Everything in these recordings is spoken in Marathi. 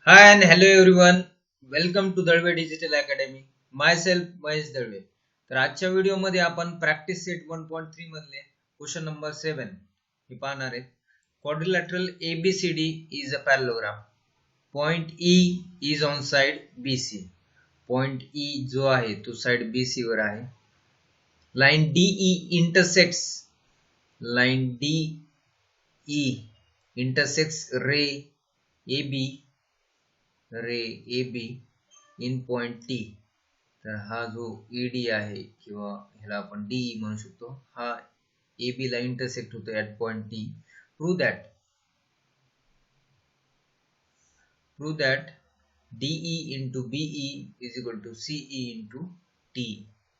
Hi and hello everyone. Welcome to Dalvi digital academy. My self Mahesh Dalvi. तर आजच्या व्हिडिओमध्ये आपण प्रॅक्टिस सेट 1.3 मधले क्वेश्चन नंबर 7 हे पाहणार आहेत. Quadrilateral ABCD is a parallelogram. Point E is on side BC. Point E जो आहे तो साइड BC वर आहे. Line DE intersects ray AB in point T. तर हा जो ED आहे किंवा ह्याला आपण DE म्हणू शकतो, हा AB ला इंटरसेक्ट होतो at point T. Prove that DE into BE is equal to CE into T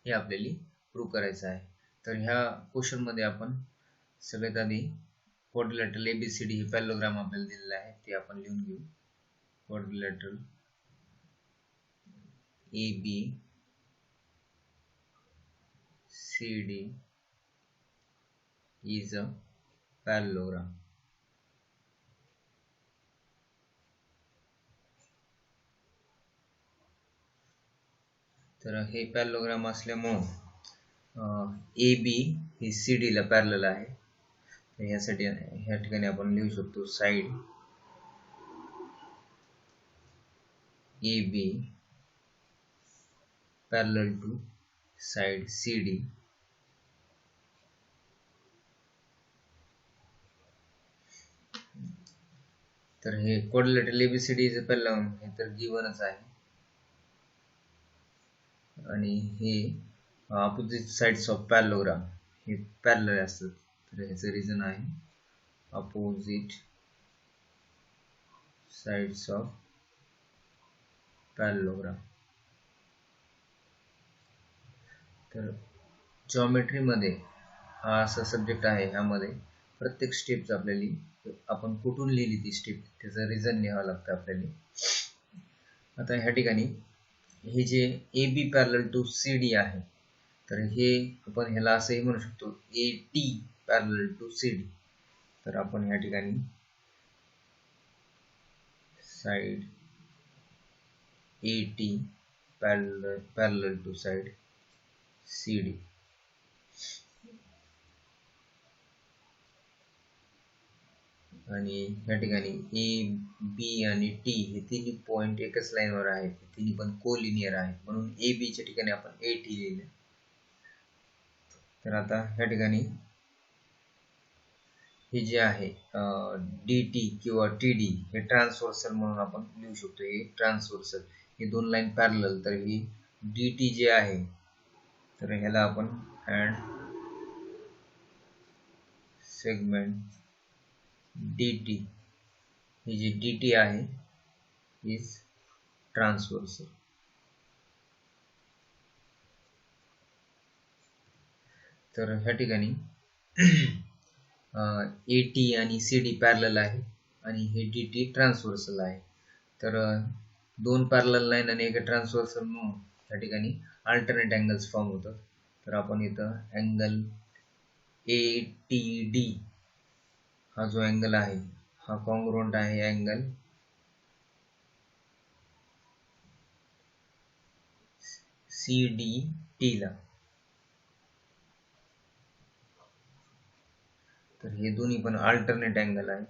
हे आपल्याला प्रूव्ह करायचं आहे. तर ह्या क्वेश्चन मध्ये आपण सगळ्यात आधी क्वाड्रिलॅटरल ABCD हे पॅरलोग्राम आपल्याला दिलेलं आहे ते आपण लिहून घेऊ. Quadrilateral ABCD is a parallelogram. तर हे पॅरलोग्राम असल्यामुळे AB ही CD ला पॅरलल आहे. तर यासाठी ह्या ठिकाणी आपण लिहू शकतो side AB parallel to side CD. तर हे quadrilateral ABCD is a parallel हे तर गिव्हनच आहे आणि हे अपोजिट साइड्स ऑफ पॅरलोग्राम हे पॅरलल असतात. तर ह्याचं रिझन आहे अपोजिट साइड्स ऑफ पॅरलोग्राम. तर जॉमेट्री मध्ये हा असा सब्जेक्ट आहे, ह्यामध्ये प्रत्येक स्टेप आपल्याला आपण कुठून लिहिली ती स्टेप त्याचं रिझन लिहावं लागतं आपल्याला. आता ह्या ठिकाणी हे जे AB पॅरलल टू CD आहे, तर हे आपण ह्याला असंही म्हणू शकतो AT पॅरलल टू CD. तर आपण ह्या ठिकाणी side AT parallel to side CD. आणि या ठिकाणी A, B आणि T हे तिन्ही पॉइंट एकच लाईनवर आहेत, तिन्ही पण कोलिनियर आहेत, म्हणून AB च्या ठिकाणी आपण AT लिहिले. तर आता या ठिकाणी हे जे आहे DT किंवा TD हे ट्रान्सव्हर्सल म्हणून आपण लिहू शकतो. हे ट्रान्सव्हर्सल, हे दोन लाईन पॅरलल. तर ही DT जे आहे तर ह्याला आपण सेगमेंट DT, ही जी DT आहे इज ट्रान्सव्हर्सल. तर ह्या ठिकाणी AT आणि CD पॅरलल आहे आणि हे DT ट्रान्सव्हर्सल आहे. तर दोन पॅरलल लाईन आणि एक ट्रान्सव्हर्सल म्हणून या ठिकाणी अल्टरनेट अँगल्स फॉर्म होतात. तर आपण इथं अँगल ATD हा जो अँगल आहे हा कॉन्ग्रुएंट आहे अँगल CDT ला. तर हे दोन्ही पण अल्टरनेट अँगल आहेत.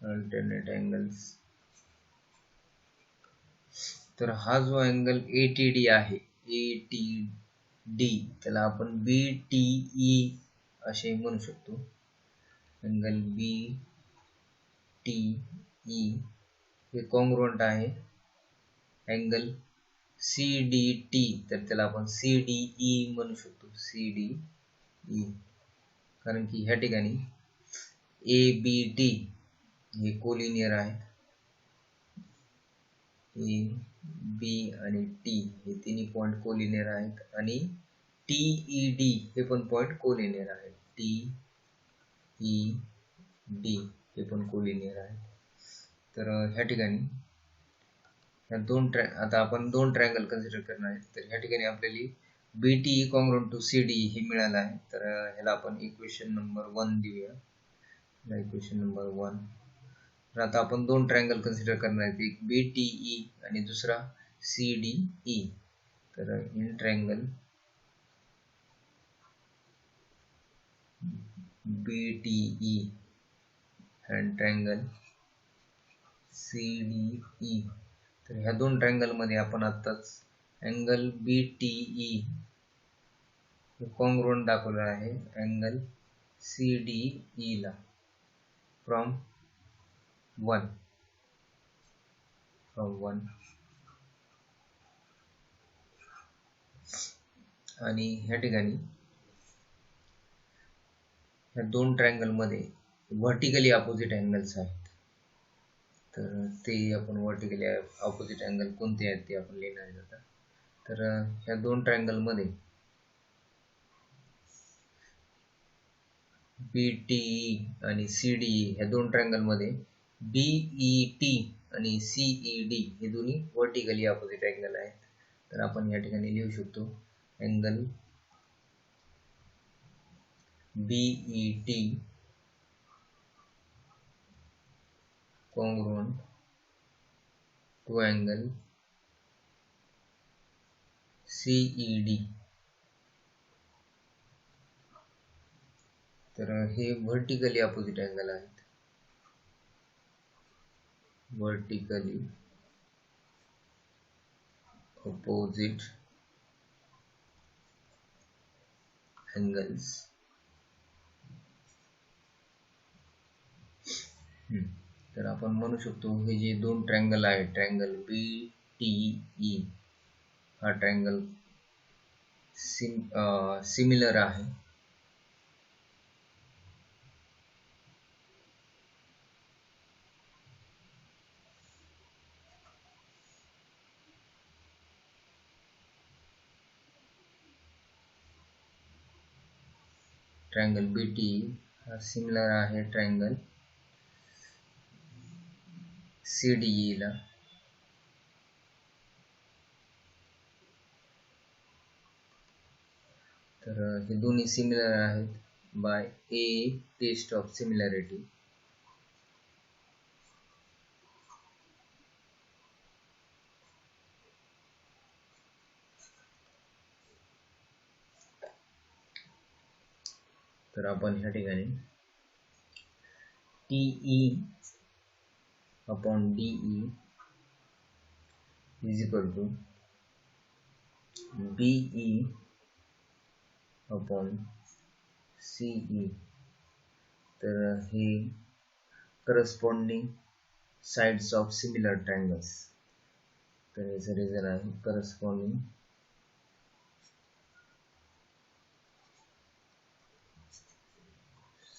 Alternate angles. तर हा जो अँगल ATD आहे, ATD त्याला आपण BTE असे म्हणू शकतो. अँगल BTE हे कॉन्ग्रुएंट आहे अँगल CDT, तर त्याला आपण CDE म्हणू शकतो. CDE कारण की ह्या ठिकाणी ABD हे कोलिनियर आहे. A, B आणि T हे तिन्ही पॉइंट कोलिनियर आहेत आणि TED हे पण पॉइंट कोलिनियर आहेत. TED हे पण कोलिनियर आहे. तर ह्या ठिकाणी आता आपण दोन ट्रायंगल कन्सिडर करणार आहे. तर ह्या ठिकाणी आपल्याला BTE कॉन्ग्रुएंट टू CD हे मिळालं आहे. तर ह्याला आपण इक्वेशन नंबर 1 देऊया. Like question number 1. तर आता आपण दोन ट्रायंगल कन्सिडर करणार आहेत, एक BTE आणि दुसरा CDE. तर in triangle BTE and triangle CDE. तर ह्या दोन ट्रायंगल मध्ये आपण आताच अँगल BTE कॉन्ग्रुएंट दाखवला आहे अँगल CDE ला फ्रॉम 1 आणि ह्या ठिकाणी ह्या दोन ट्रायंगल मध्ये व्हर्टिकली अपोजिट अँगल्स आहेत. तर ते आपण व्हर्टिकली अपोजिट अँगल कोणते आहेत ते आपण लिहिणार आहे आता. तर ह्या दोन ट्रायंगल मध्ये BTE आणि CDE ह्या दोन ट्रायंगल मध्ये BET आणि CED हे दोन्ही व्हर्टिकली अपोजिट अँगल आहेत. तर आपण या ठिकाणी लिहू शकतो angle BET congruent to angle CED. तर हे व्हर्टिकली अपोजिट अँगल आहेत, व्हर्टिकली अपोजिट अँगल्स. तर आपण म्हणू शकतो हे जे दोन ट्रायंगल आहेत, ट्रायंगल BTE हा ट्रायंगल सिमिलर आहे ट्रायंगल BTE हा सिमिलर आहे ट्रायंगल CDE ला. तर हे दोन्ही सिमिलर आहेत by a test of similarity. तर आपण ह्या ठिकाणी TE upon DE is equal to BE upon CE. तर हे corresponding sides of similar triangles. तर याचं रिझन आहे corresponding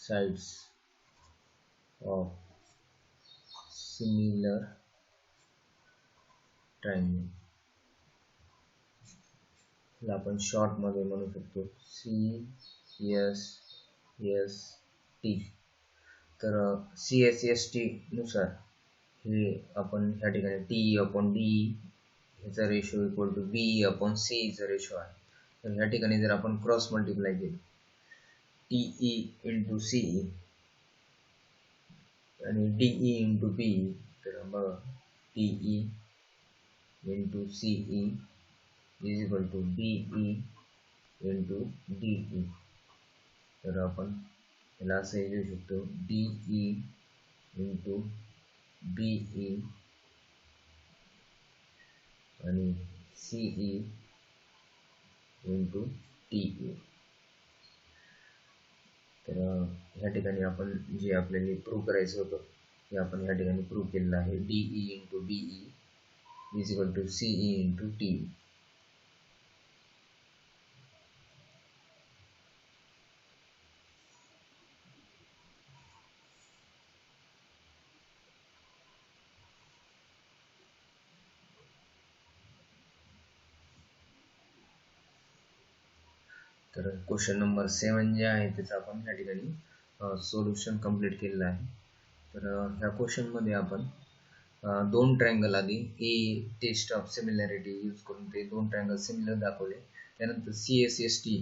sides of similar triangle. आपण शॉर्ट मध्ये म्हणू शकतो CSST. तर CSST नुसार हे आपण ह्या ठिकाणी TE अपॉन DE ह्याचा ratio equal to BE upon CE चा रेशो आहे. तर ह्या ठिकाणी जर आपण क्रॉस मल्टिप्लाय केलं TE इंटू CE आणि DE इंटू BE, तर बघा TE into CE is equal to BE into DE. तर आपण याला असं लिहू शकतो DE इंटू BE आणि CE इंटू TE. तर ह्या ठिकाणी आपण जे आपल्याला प्रूव्ह करायचं होतं ते आपण ह्या ठिकाणी प्रूव्ह केलेलं आहे. DE into BE is equal to CE into TE. तर क्वेश्चन नंबर 7 जे आहे त्याचं आपण या ठिकाणी सोल्युशन कंप्लीट केलेलं आहे. तर ह्या क्वेश्चन मध्ये आपण दोन ट्रायंगल आधी ए टेस्ट ऑफ सिमिलॅरिटी यूज करून ते दोन ट्रायंगल सिमिलर दाखवले. त्यानंतर CSST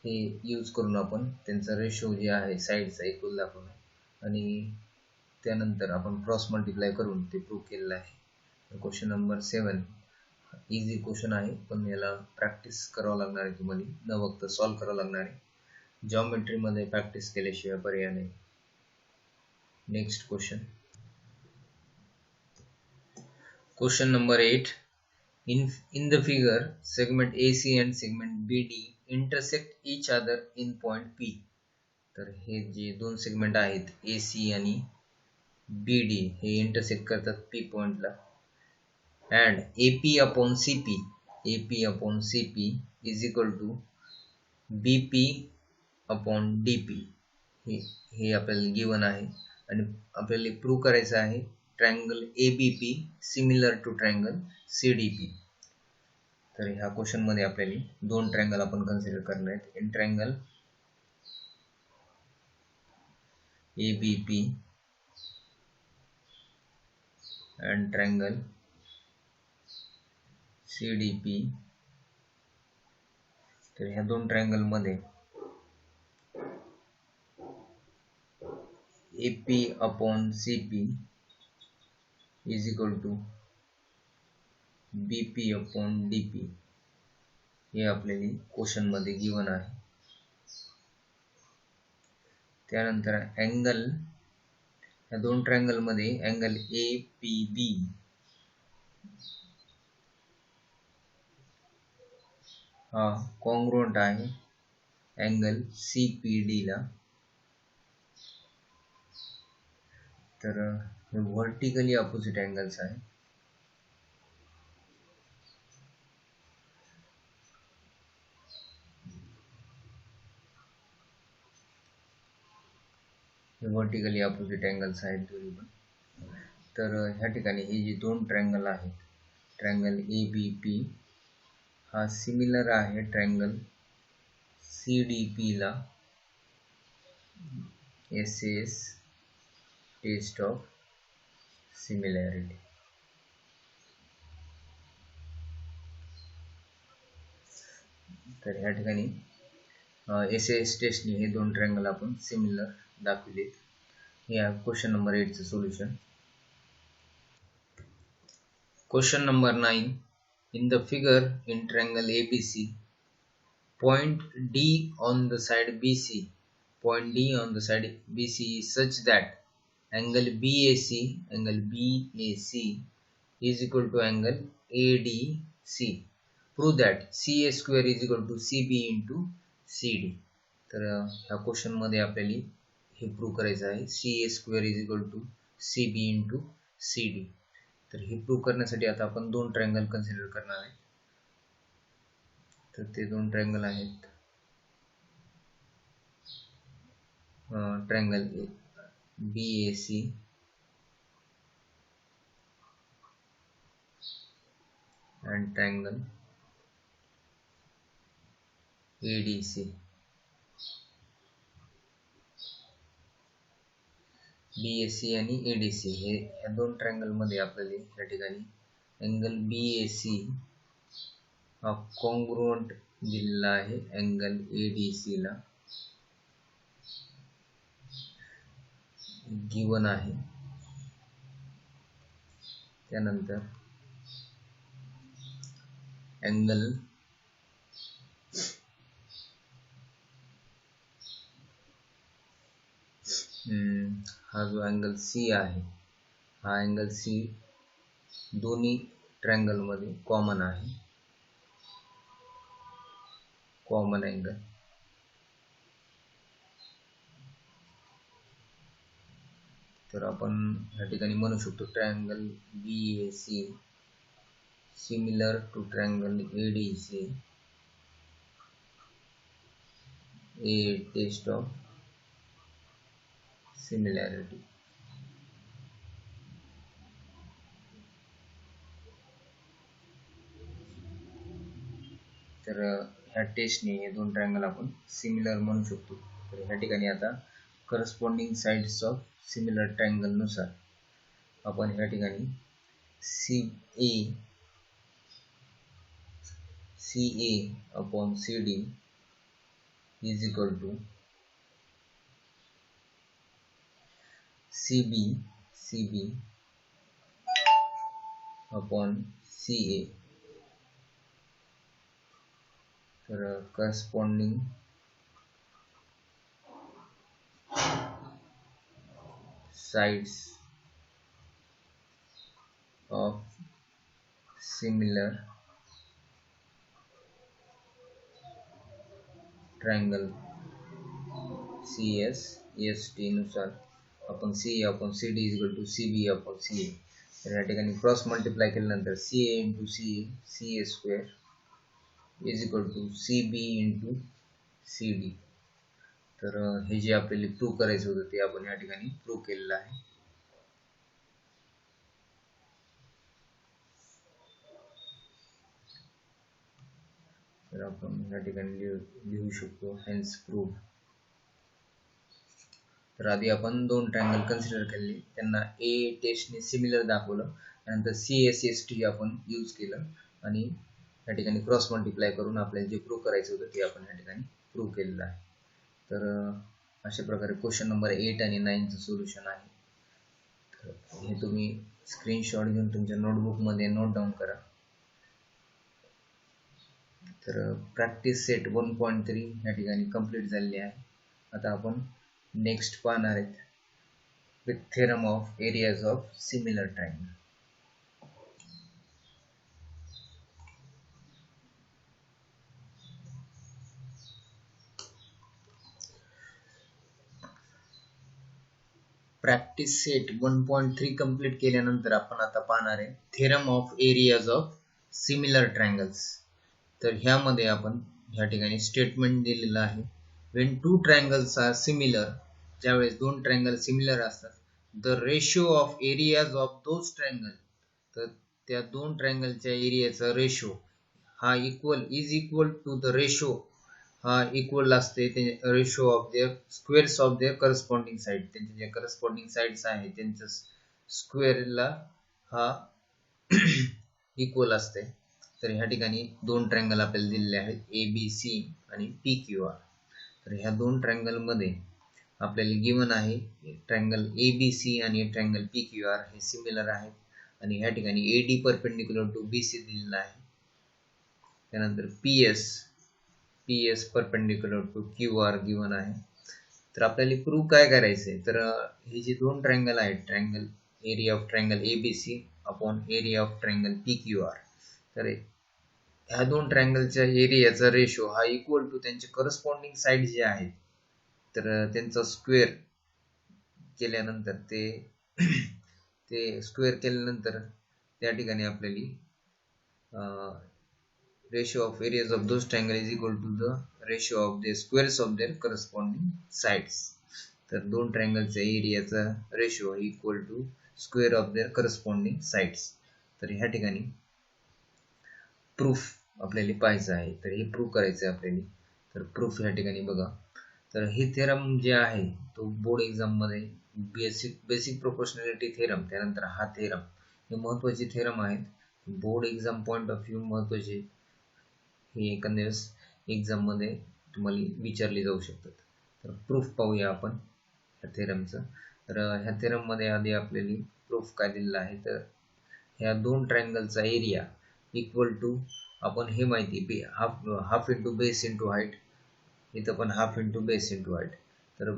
हे यूज करून आपण त्यांचा रेशो जे आहे साइडचा इक्वल दाखवला. आणि त्यानंतर आपण क्रॉस मल्टिप्लाय करून ते प्रूव्ह केलेलं आहे. क्वेश्चन नंबर 7 इझी क्वेश्चन आहे, पण याला प्रॅक्टिस करावं लागणार आहे तुम्हाला, न बघता सॉल्व्ह करावं लागणार आहे. जॉमेट्री मध्ये प्रॅक्टिस केल्याशिवाय पर्याय नाही. Next question number 8. In the figure, segment AC and segment BD intersect each other in point P. तर हे जे दोन सेगमेंट आहेत AC आणि BD हे इंटरसेक्ट करतात P पॉइंटला. And AP upon CP is equal to BP upon DP. हे आपल्याला गिवन आहे आणि आपल्याला प्रूव्ह करायचं आहे triangle ABP similar to triangle CDP. तर ह्या क्वेश्चन मध्ये आपल्याला दोन ट्रायंगल आपण कन्सिडर करणार आहेत. In triangle ABP and triangle CDP. तर ह्या दोन ट्रायंगल मध्ये AP upon CP is equal to BP upon DP हे आपल्याला क्वेश्चन मध्ये गिवन आहे. त्यानंतर अँगल, या दोन ट्रायंगल मध्ये अँगल APB हा कॉन्ग्रुएंट आहे अँगल CPD ला. तर हे व्हर्टिकली ऑपोजिट अँगल्स आहे. व्हर्टिकली ऑपोजिट अँगल्स आहेत दोन्ही पण. तर ह्या ठिकाणी हे जे दोन ट्रायंगल आहेत, ट्रायंगल ABP हा सिमिलर आहे ट्रायंगल CDP ला. SAS test of similarity. तर ह्या ठिकाणी SAS टेस्टने हे दोन ट्रायंगल आपण सिमिलर दाखवलेत. हे आहे क्वेश्चन नंबर 8 चं solution. Question number 9. In the figure in triangle ABC, point D on the side BC is such that angle BAC is equal to angle ADC. Prove that CA square is equal to CB into CD. तर ह्या क्वेश्चन मध्ये आपल्याला हे प्रूव्ह करायचं आहे CA square is equal to CB into CD. तर हे प्रूव्ह करण्यासाठी आता आपण दोन ट्रायंगल कन्सिडर करणार आहे. तर ते दोन ट्रायंगल आहेत triangle BAC and triangle ADC. BAC आणि ADC हे या दोन ट्रायंगल मध्ये आपल्याला या ठिकाणी अँगल BAC हा कॉन्ग्रुएंट दिलेला आहे अँगल ADC ला गिवन आहे. त्यानंतर अँगल हा जो अँगल C आहे, हा अँगल C दोन्ही ट्रायंगल मध्ये कॉमन आहे, कॉमन अँगल. तर आपण या ठिकाणी म्हणू शकतो triangle BAC similar to triangle ADC, a test of similarity. तर ह्या टेस्टने हे दोन ट्रायंगल आपण सिमिलर म्हणू शकतो. तर ह्या ठिकाणी आता corresponding sides of similar triangle नुसार आपण ह्या ठिकाणी CA upon CD is equal to CB upon CA. तर corresponding sides of similar triangle CSEST नुसार आपण CA upon CD is equal to CB upon CA. तर या ठिकाणी क्रॉस मल्टिप्लाय केल्यानंतर CA into CA, CA square is equal to CB into CD. तर हे जे आपल्याला प्रूव्ह करायचं होतं ते आपण या ठिकाणी प्रूव्ह केलेलं आहे. तर आपण या ठिकाणी लिहू शकतो हेन्स प्रूव्ह. तर आधी आपण दोन ट्रायंगल कन्सिडर केले, त्यांना ए टेस्टने सिमिलर दाखवलं, त्यानंतर CSST आपण यूज केलं आणि या ठिकाणी क्रॉस मल्टिप्लाय करून आपल्याला जे प्रूव्ह करायचं होतं ते आपण या ठिकाणी प्रूव्ह केलेलं आहे. तर अशा प्रकारे क्वेश्चन नंबर 8 आणि 9 चं सोल्युशन आहे. तर हे तुम्ही स्क्रीनशॉट घेऊन तुमच्या नोटबुकमध्ये नोट डाऊन करा. तर प्रॅक्टिस सेट 1.3 या ठिकाणी कंप्लीट झालेली आहे. आता आपण नेक्स्ट पाहणार आहेत with theorem of areas of similar triangle. Practice set 1.3 complete केल्यानंतर आपण आता पाहणार आहे theorem of areas of similar triangles. तर ह्यामध्ये आपण या ठिकाणी स्टेटमेंट दिलेलं आहे, when two triangles are similar, ज्यावेळेस दोन ट्रायंगल सिमिलर असतात, the ratio of areas of those triangle, तर त्या दोन ट्रायंगलच्या एरियाचा रेशो हा इक्वल टू द रेशो हा इक्वल असते ratio of there squares of their corresponding side. त्यांचे जे करस्पॉन्डिंग साइड्स आहेत त्यांच्या स्क्वेअरला हा इक्वल असते. तर ह्या ठिकाणी दोन ट्रायंगल आपल्याला दिलेले आहेत ABC आणि PQR. तर ह्या दोन ट्रायंगल मध्ये आपल्याला गिवन आहे ट्रायंगल ABC आणि ट्रायंगल PQR हे सिमिलर आहेत आणि ह्या ठिकाणी AD परपेंडिक्युलर टू BC दिलेला आहे. त्यानंतर PS perpendicular to QR given आहे. तर आपल्याला प्रूव्ह काय करायचंय, तर हे जे दोन ट्रायंगल आहेत, triangle area of triangle ABC upon area of triangle PQR, तर ह्या दोन ट्रायंगलच्या एरियाचा रेशो हा इक्वल टू त्यांचे करस्पॉन्डिंग साइड जे आहेत तर त्यांचा स्क्वेअर केल्यानंतर ते स्क्वेअर केल्यानंतर त्या ठिकाणी आपल्याला ratio of areas of those triangle is equal to the ratio of the squares of their corresponding sides. तर दोन ट्रायंगलच्या एरियाचा ratio equal to square of their corresponding sides. तर ह्या ठिकाणी प्रूफ आपल्याला पाहायचं आहे, तर हे प्रूफ करायचं आहे आपल्याला. तर प्रूफ या ठिकाणी बघा, तर हे थेरम जे आहे तो बोर्ड एक्झाम मध्ये बेसिक प्रोपोर्शनॅलिटी थेरम, त्यानंतर हा थेरम हे महत्त्वाचे थेरम आहेत. Board exam point of view महत्त्वाचे हे एखाद्या एक्झाम मध्ये तुम्हाला विचारले जाऊ शकतात. तर प्रूफ पाहूया आपण ह्या थेरमचं. तर ह्या थेरम मध्ये आधी आपल्याला प्रूफ काय दिलेला आहे, तर ह्या दोन ट्रायंगलचा एरिया इक्वल टू, आपण हे माहिती half into base into height, इथं पण half into base into height. तर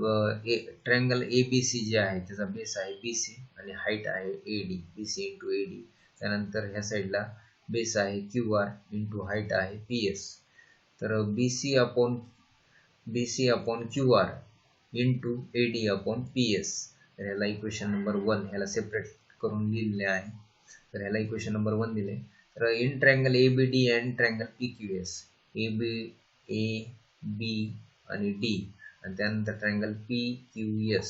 ट्रायंगल ABC जे आहे त्याचा बेस आहे BC आणि हाईट आहे AD, BC इंटू AD. त्यानंतर ह्या साईडला बेस आहे QR इंटू हाईट आहे PS. तर BC upon QR into AD upon PS. तर ह्याला इक्वेशन नंबर 1 ह्याला सेपरेट करून लिहिलेले आहे. तर ह्याला इक्वेशन नंबर 1 दिले. तर in triangle ABD and triangle PQS, AB आणि D आणि त्यानंतर ट्रायंगल PQS.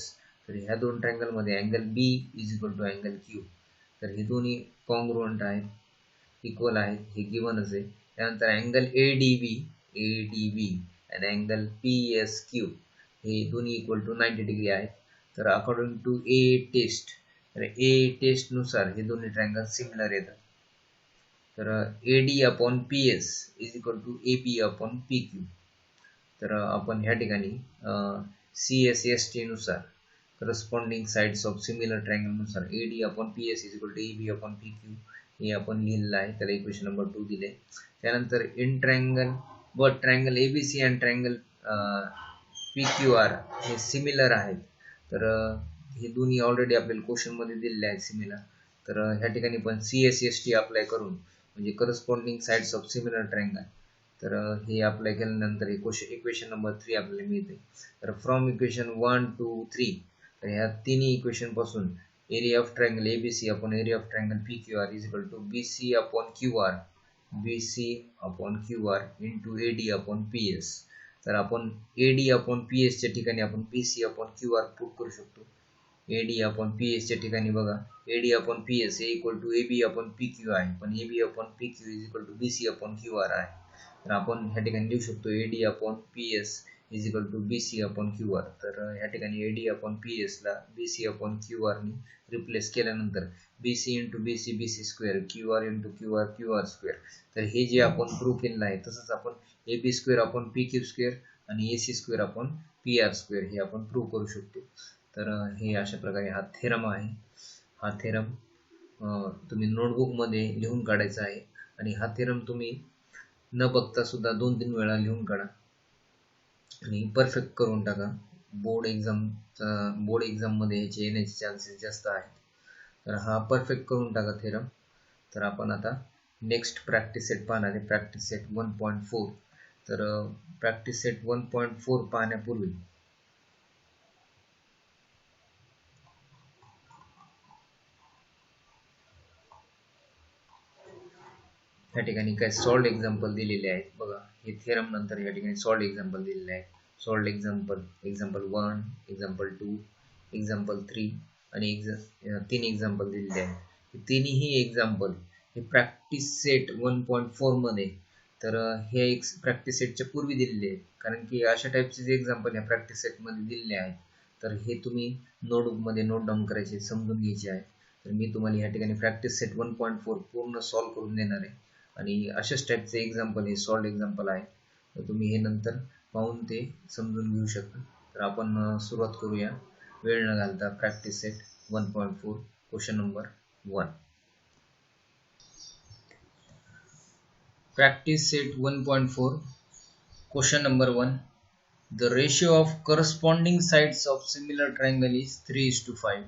तर ह्या दोन ट्रायंगल मध्ये angle B is equal to angle Q. तर हे दोन्ही कॉन्ग्रुएंट आहेत, इक्वल आहेत, हे गिवनच आहे. त्यानंतर अँगल ADB आणि अँगल PSQ हे दोन्ही इक्वल टू 90 डिग्री आहेत. तर अकॉर्डिंग टू A टेस्ट नुसार हे दोन्ही ट्रायंगल सिमिलर येतात. तर AD upon PS is equal to AB upon PQ. तर आपण ह्या ठिकाणी CSST नुसार corresponding sides of similar triangle नुसार AD upon PS is equal to AB upon PQ हे आपण लिहिलेलं आहे. त्याला इक्वेशन नंबर 2 दिले. त्यानंतर in triangle but triangle ABC and triangle PQR हे सिमिलर आहेत. तर हे दोन्ही ऑलरेडी आपल्याला क्वेश्चन मध्ये दिलेले आहेत सिमिलर. तर ह्या ठिकाणी पण CSST अप्लाय करून म्हणजे corresponding sides of similar triangle तर हे अप्लाय केल्यानंतर इक्वेशन नंबर 3 आपल्याला मिळते. तर फ्रॉम इक्वेशन 1 2 3 तर ह्या तिन्ही इक्वेशन पासून area of triangle ABC upon area of triangle PQR is equal to BC upon QR into AD upon PS. तर आपण AD अपॉन PS च्या ठिकाणी आपण BC अपॉन QR पुट करू शकतो. AD अपॉन PS च्या ठिकाणी बघा AD अपॉन PS हे equal to AB upon PQ आहे, पण AB upon PQ is equal to BC upon QR आहे. तर आपण ह्या ठिकाणी लिहू शकतो AD upon PS is equal to BC upon QR. तर ह्या ठिकाणी AD अपॉन PS ला BC अपॉन QR ने रिप्लेस केल्यानंतर BC into BC BC square QR into QR QR square. तर हे जे आपण प्रूव्ह केलेलं आहे तसंच आपण AB square upon PQ square आणि AC square upon PR square हे आपण प्रूव्ह करू शकतो. तर हे अशा प्रकारे हा थेरम आहे. हा थेरम तुम्ही नोटबुक मध्ये लिहून काढायचा आहे आणि हा थेरम तुम्ही न बघता सुद्धा 2-3 वेळा लिहून काढा आणि परफेक्ट करून टाका. बोर्ड एक्झाम मध्ये याचे येण्याचे चान्सेस जास्त आहेत. तर हा परफेक्ट करून टाका थेरम. तर आपण आता नेक्स्ट प्रॅक्टिस सेट पाहणार आहे, प्रॅक्टिस सेट 1.4. तर प्रॅक्टिस सेट 1.4 पाहण्यापूर्वी या ठिकाणी काय सॉल्ड एक्झाम्पल दिलेले आहेत बघा. हे थेरम नंतर या ठिकाणी सॉल्ड एक्झाम्पल दिलेले आहेत. सॉल्ड एक्झाम्पल 1, एक्झाम्पल 2, एक्झाम्पल 3 आणि 3 एक्झाम्पल दिलेले आहेत. हे तिन्ही एक्झाम्पल हे प्रॅक्टिस सेट 1.4 मध्ये तर हे एक प्रॅक्टिस सेटच्या पूर्वी दिलेले आहेत, कारण की अशा टाईपचे जे एक्झाम्पल या प्रॅक्टिस सेट मध्ये दिलेले आहेत तर हे तुम्ही नोटबुक मध्ये नोट डाऊन करायचे, समजून घ्यायचे आहे. तर मी तुम्हाला या ठिकाणी प्रॅक्टिस सेट 1.4 पूर्ण सॉल्व्ह करून देणार आहे आणि अशाच टाईपचे एक्झाम्पल हे सॉल्ड एक्झाम्पल आहे. तर तुम्ही हे नंतर पाहून ते समजून घेऊ शकता. तर आपण सुरुवात करूया वेळ न घालता. Practice set 1.4 question number 1. Practice set 1.4 question number 1. The ratio of corresponding sides of similar triangle is 3:5.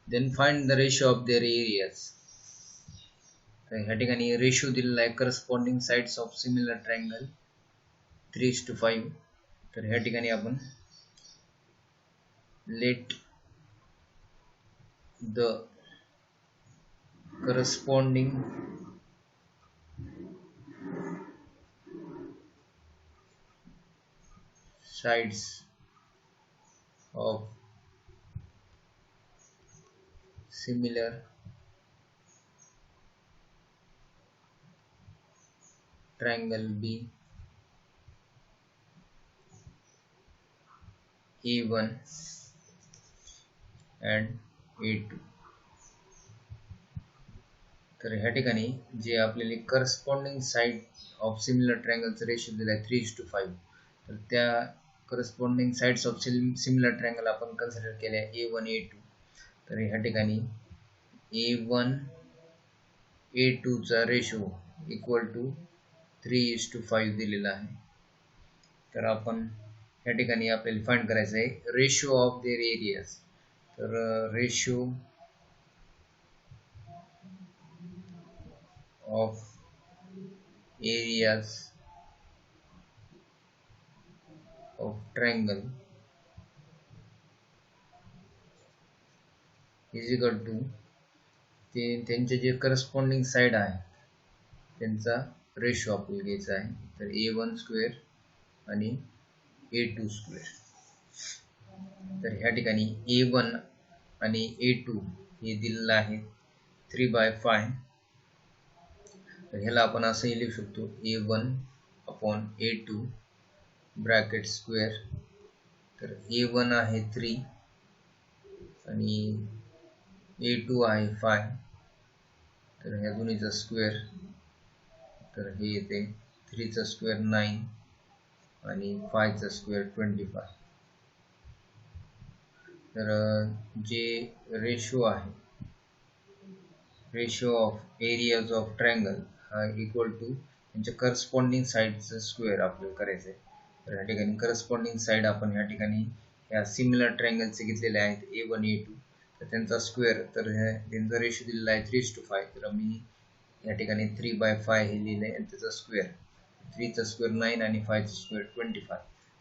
Then find the ratio of their areas. तर ह्या ठिकाणी रेशो दिलेला आहे corresponding sides of similar triangle 3:5. तर ह्या ठिकाणी आपण late the corresponding sides of similar triangle B A1 and A2. तर ह्या ठिकाणी जे आपल्याला करस्पॉन्डिंग साइड ऑफ सिमिलर ट्रायंगलचा रेशो दिला आहे 3:5. तर त्या corresponding sides of similar triangle आपण कन्सिडर केले आहे A1 A2. तर ह्या ठिकाणी A1 A2 चा रेशो इक्वल टू 3:5 दिलेला आहे. तर आपण या ठिकाणी आपल्याला फाइंड करायचं आहे रेशो ऑफ देअर एरियाज. तर ratio of areas of triangle is equal to त्यांचे जे करस्पॉन्डिंग साइड आहे त्यांचा रेशो आपल्याला घ्यायचा आहे. तर A1 स्क्वेअर आणि A2 स्क्वेअर. तर ह्या ठिकाणी A1 आणि A2 हे दिलेलं आहे 3/5. तर ह्याला आपण असंही लिहू शकतो A1 upon A2 bracket square. तर A1 आहे 3 आणि A2 आहे 5. तर ह्या दोन्हीचा स्क्वेअर तर हे येते 3 चा स्क्वेअर 9 आणि 5 चा स्क्वेअर 25. तर जे रेशो आहे, ratio of areas of triangle हा इक्वल टू त्यांच्या करस्पॉन्डिंग साईडचं स्क्वेअर आपल्याला करायचं आहे. तर या ठिकाणी करस्पॉन्डिंग साईड आपण या ठिकाणी ह्या सिमिलर ट्रायंगलचे घेतलेले आहेत A1 A2, तर त्यांचा स्क्वेअर, तर त्यांचा रेशो दिलेला आहे 3:5. तर मी या ठिकाणी 3/5 हे लिहिले आणि त्याचा स्क्वेअर 3चा स्क्वेअर 9 आणि 5चा स्क्वेअर 25.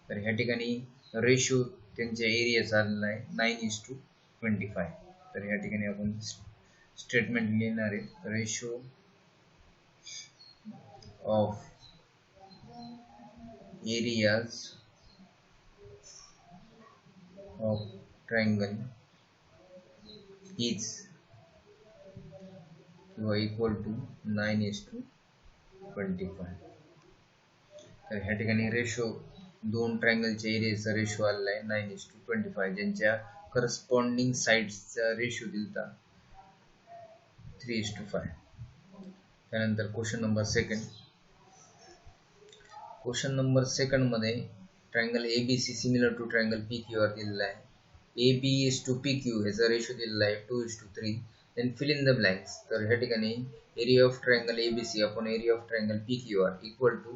तर ह्या ठिकाणी रेशो त्यांच्या एरियाचा आलेला आहे 9:25. तर या ठिकाणी आपण स्टेटमेंट लिहिणार आहे, ratio of areas of triangle is किंवा इक्वल टू 9:25. तर ह्या ठिकाणी रेशो दोन ट्रायंगलच्या एरियाचा रेशो आलेला आहे 9:25, ज्यांच्या करस्पॉन्डिंग साइड्सचा रेशो दिलता 3:5. त्यानंतर question number second. Question number second मध्ये triangle ABC similar to triangle PQR दिलेला आहे. AB is to PQ ह्याचा रेशो दिलेला आहे 2:3. Then fill in the blanks. तर ह्या ठिकाणी area of triangle ABC upon area of triangle PQR equal to,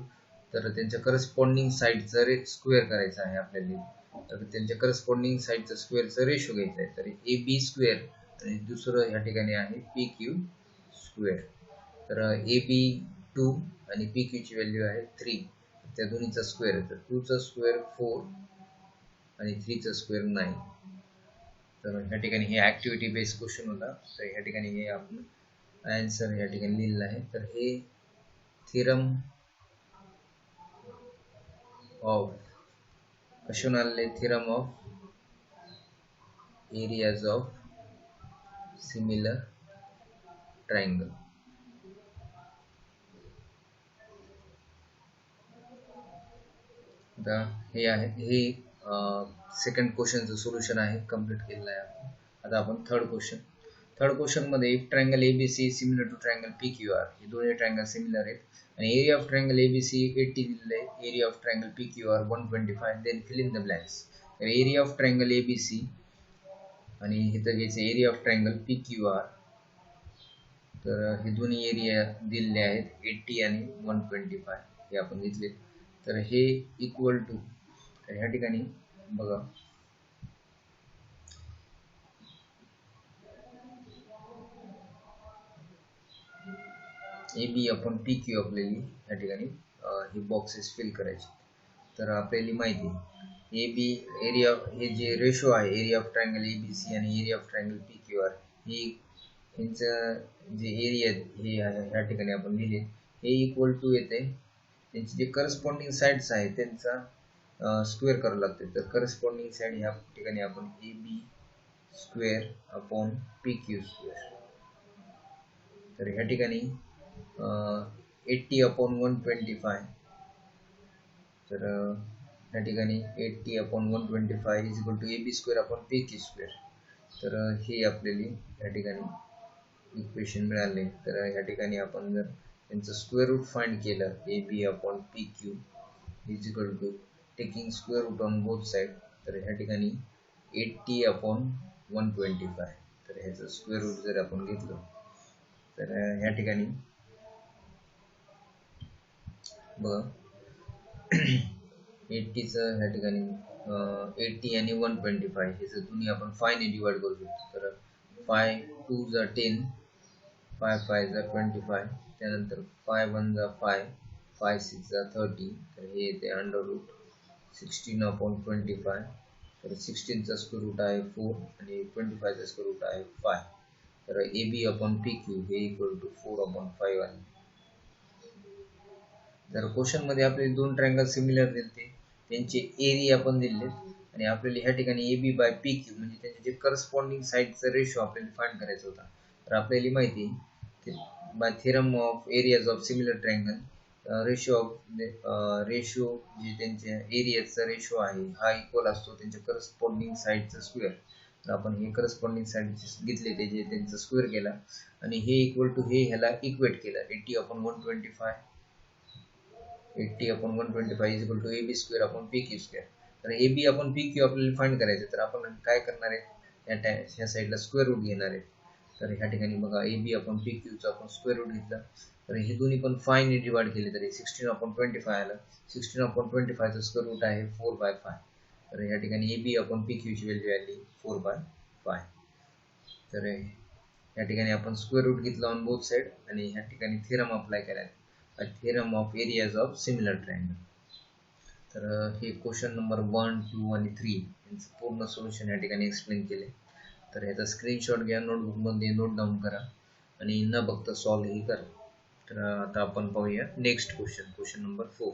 तर त्यांच्या करस्पॉन्डिंग साइडचा स्क्वेअर करायचा आहे आपल्याला. तर त्यांच्या करस्पॉन्डिंग साइडचा स्क्वेअरचा रेशो घ्यायचा आहे. तर AB स्क्वेअर आणि दुसरं ह्या ठिकाणी आहे PQ स्क्वेअर. तर AB 2 आणि PQ ची व्हॅल्यू आहे 3. त्या दोन्हीचा स्क्वेअर, तर 2चा स्क्वेअर 4 आणि 3चा स्क्वेअर 9. तर ह्या ठिकाणी हे ऍक्टिव्हिटी बेस्ड क्वेश्चन होता. तर ह्या ठिकाणी हे आपण आन्सर ह्या ठिकाणी लिहिलेलं आहे. तर हे थेरम ऑफ कशाने आलेले, theorem of areas of similar triangle. हे आहे, हे सेकंड क्वेश्चनचं सोल्युशन आहे, कंप्लीट केलेलं आहे आपण. आता आपण थर्ड क्वेश्चन मध्ये if triangle ABC similar to triangle PQR, हे दोन्ही ट्रायंगल सिमिलर आहेत आणि एरिया ऑफ ट्रायंगल ABC 80 दिलेलं आहे, area of triangle PQR 125. Then fill in the blanks. तर एरिया ऑफ ट्रायंगल ABC आणि इथं घ्यायचं एरिया ऑफ ट्रायंगल PQR. तर हे दोन्ही एरिया दिलेले आहेत 80 आणि 125 हे आपण घेतले. तर हे इक्वल टू, तर ह्या ठिकाणी बघा AB अपॉन PQ आपल्याला या ठिकाणी ही बॉक्सेस फिल करायचे. तर आपल्याला माहिती आहे AB एरिया, हे जे रेशो आहे एरिया ऑफ ट्रायंगल ABC आणि एरिया ऑफ ट्रायंगल PQR, ही यांचं जे एरिया हे ह्या ठिकाणी आपण लिहिले, हे इक्वल टू येते त्यांचे जे करस्पॉन्डिंग साइड्स आहेत त्यांचा स्क्वेअर करावं लागते. तर करस्पॉन्डिंग साइड ह्या ठिकाणी आपण AB square upon PQ square. तर ह्या ठिकाणी 80 अपॉन 125. तर ह्या ठिकाणी 80 upon 125 is equal to AB square upon PQ square. तर हे आपल्याला या ठिकाणी इक्वेशन मिळाले. तर ह्या ठिकाणी आपण जर त्यांचं स्क्वेअर रूट फाइंड केलं, AB upon PQ is equal to taking square root on both side. तर ह्या ठिकाणी 80 अपॉन 125. तर ह्याचं स्क्वेअर रूट जर आपण घेतलं, तर ह्या ठिकाणी बघा 80चं ह्या ठिकाणी 80 आणि 125 ह्याचं दोन्ही आपण 5 ने डिवाइड करू शकतो. तर 5 2 जा 10, 5 5 जा 25, त्यानंतर 5 1 जा 5, 5 6 जा 30. तर हे येते अंडर रूट 16 अपॉन 25. तर 16चा स्क्वेअर रूट आहे 4 आणि 25चा स्क्वेअर रूट आहे 5. तर AB अपॉन PQ हे इक्वल टू 4 अपॉन 5 आहे. तर क्वेश्चन मध्ये आपल्याला दोन ट्रायंगल सिमिलर दिले, त्यांचे एरिया पण दिले आणि आपल्याला ह्या ठिकाणी AB बाय PQ म्हणजे त्यांचे जे करस्पॉन्डिंग साइडचा रेशो आपल्याला फाइंड करायचा होता. तर आपल्याला माहिती आहे by theorem of areas of similar triangle ratio जे त्यांच्या एरियाचा रेशो आहे हा इक्वल असतो त्यांच्या करस्पॉन्डिंग साइडचा स्क्वेअर. तर आपण हे करस्पॉन्डिंग साइड घेतले, त्याचे त्यांचा स्क्वेअर केला आणि हे इक्वल टू हे ह्याला इक्वेट केलं 80 upon 125. 80 upon 125 is equal to AB square upon PQ square. तर ए बी आपण पी क्यू आपल्याला फाइंड करायचं, तर आपण काय करणार आहे, ह्या साईडला स्क्वेअर रूट घेणार आहे. तर ह्या ठिकाणी बघा ए बी आपण पी क्यूचा आपण स्क्वेअर रूट घेतला, तर हे दोन्ही पण 5 ने डिवाइड केले तरी 16/25 आलं. 16/25चं स्क्वेअर रूट आहे 4/5. तर या ठिकाणी ए बी आपण पी क्यूची व्हॅल्यू आली 4/5. तर या ठिकाणी आपण स्क्वेअर रूट घेतला ऑन बोथ साइड आणि ह्या ठिकाणी थेरम अप्लाय केला, theorem of areas of similar triangle. तर हे क्वेश्चन नंबर 1, 2 आणि 3 यांचं पूर्ण सोल्युशन या ठिकाणी एक्सप्लेन केले. तर याचा स्क्रीनशॉट घ्या, नोटबुकमध्ये नोट डाऊन करा आणि न बघता सॉल्व्ह ही करा. तर आता आपण पाहूया next question, question number 4.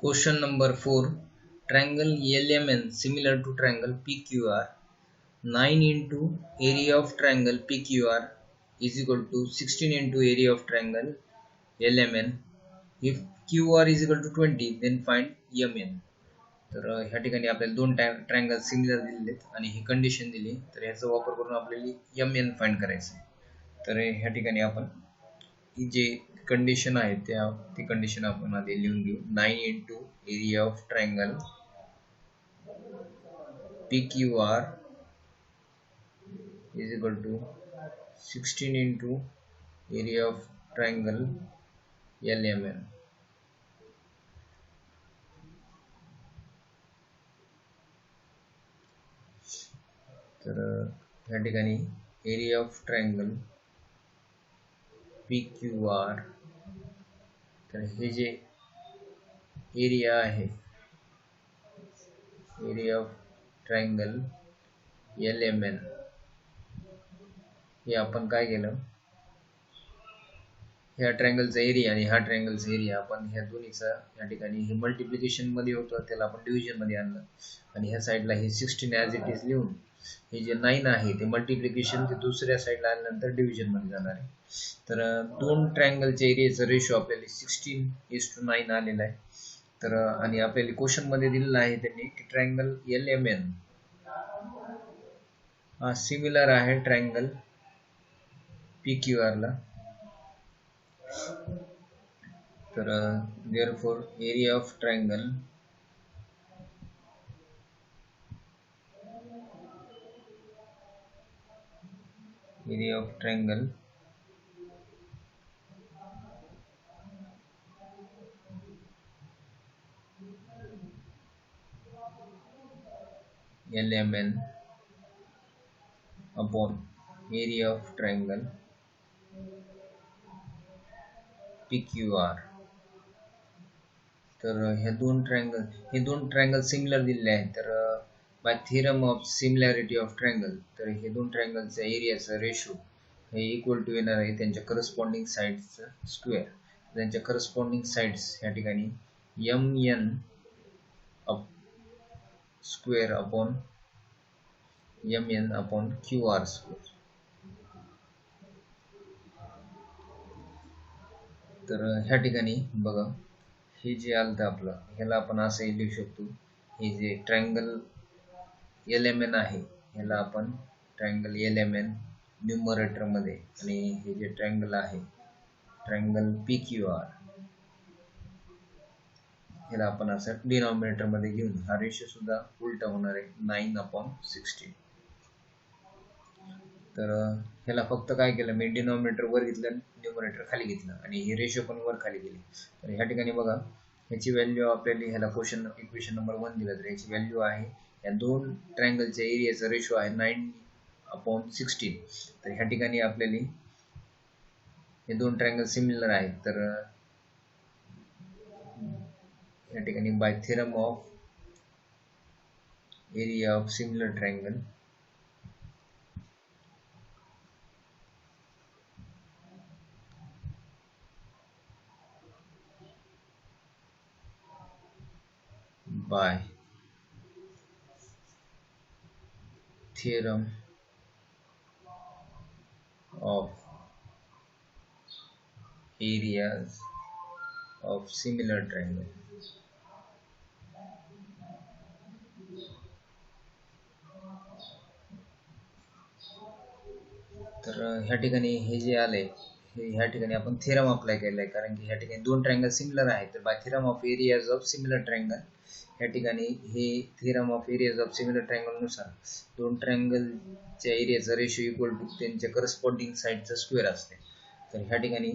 Question number 4, triangle LMN similar to triangle PQR, 9 into area of triangle PQR is equal to 16 into area of triangle LMN. If QR is equal to 20, then find MN. तर ह्या ठिकाणी आपल्याला दोन ट्रायंगल सिमिलर दिलेले आणि ही कंडिशन दिली, तर याचा वापर करून आपल्याला MN फाइंड करायचं. तर ह्या ठिकाणी आपण ही जे कंडिशन आहे ती कंडिशन आपण आधी लिहून घेऊ. 9 into area of triangle PQR is equal to 16 into area of triangle LMN. तर या ठिकाणी एरिया ऑफ ट्रायंगल PQR, तर हे जे एरिया आहे, एरिया ऑफ ट्रायंगल LMN, हे आपण काय केलं, ह्या ट्रायंगलचा एरिया आणि हा ट्रायंगलचा एरिया आपण ह्या दोन्हीचा या ठिकाणी हे मल्टिप्लिकेशन मध्ये होतं त्याला आपण डिव्हिजन मध्ये आणलं आणि ह्या साईडला हे 16 ॲज इट इज लिहून हे जे 9 आहे ते मल्टिप्लिकेशन ते दुसऱ्या साईडला आणल्यानंतर डिव्हिजन मध्ये जाणार आहे. तर दोन ट्रायंगलच्या एरियाचा रेशो आपल्याला 16:9 आलेला आहे. तर आणि आपल्याला क्वेश्चन मध्ये दिलेला आहे त्यांनी की ट्रायंगल LMN हा सिमिलर आहे ट्रायंगल PQR ला. तर therefore area of triangle LMN upon area of triangle PQR. तर हे दोन ट्रायंगल सिमिलर दिलेले आहेत. तर by theorem of similarity of triangle, तर हे दोन ट्रायंगलचा एरियाचा रेशो हे इक्वल टू येणार आहे त्यांच्या करस्पॉन्डिंग साइड्सचा स्क्वेअर. त्यांच्या करस्पॉन्डिंग साइड्स या ठिकाणी MN square upon MN upon QR square. तर ह्या ठिकाणी बघा हे जे आलं तर आपलं ह्याला आपण असंही लिहू शकतो, हे जे ट्रायंगल LMN आहे ह्याला आपण ट्रायंगल LMN न्यूमरेटर मध्ये आणि हे जे ट्रायंगल आहे ट्रायंगल PQR ह्याला आपण असं डिनॉमिनेटर मध्ये घेऊन हा रेशो सुद्धा उलटा होणार आहे 9/16. तर ह्याला फक्त काय केलं मी डिनॉमिनेटर वर घेतलं, न्यूमरेटर खाली घेतलं आणि हे रेशो पण वर खाली गेले. तर ह्या ठिकाणी बघा ह्याची व्हॅल्यू आपल्याला ह्याला इक्वेशन नंबर 1 दिलं तर ह्याची व्हॅल्यू आहे या दोन ट्रायंगलच्या एरियाचा रेशो आहे 9/16. तर ह्या ठिकाणी आपल्याला हे दोन ट्रायंगल सिमिलर आहेत. तर या ठिकाणी by theorem of area of similar triangle by theorem of areas of similar triangle. तर ह्या ठिकाणी हे जे आले ह्या ठिकाणी आपण थेरम अप्लाय केलेला आहे, कारण की ह्या ठिकाणी दोन ट्रायंगल सिमिलर आहेत. तर by theorem of areas of similar triangle, ह्या ठिकाणी हे theorem of areas of similar triangle नुसार दोन ट्रायंगलच्या एरियाचा रेशो इक्वल टू त्यांच्या करस्पॉन्डिंग साईडचा स्क्वेअर असते. तर ह्या ठिकाणी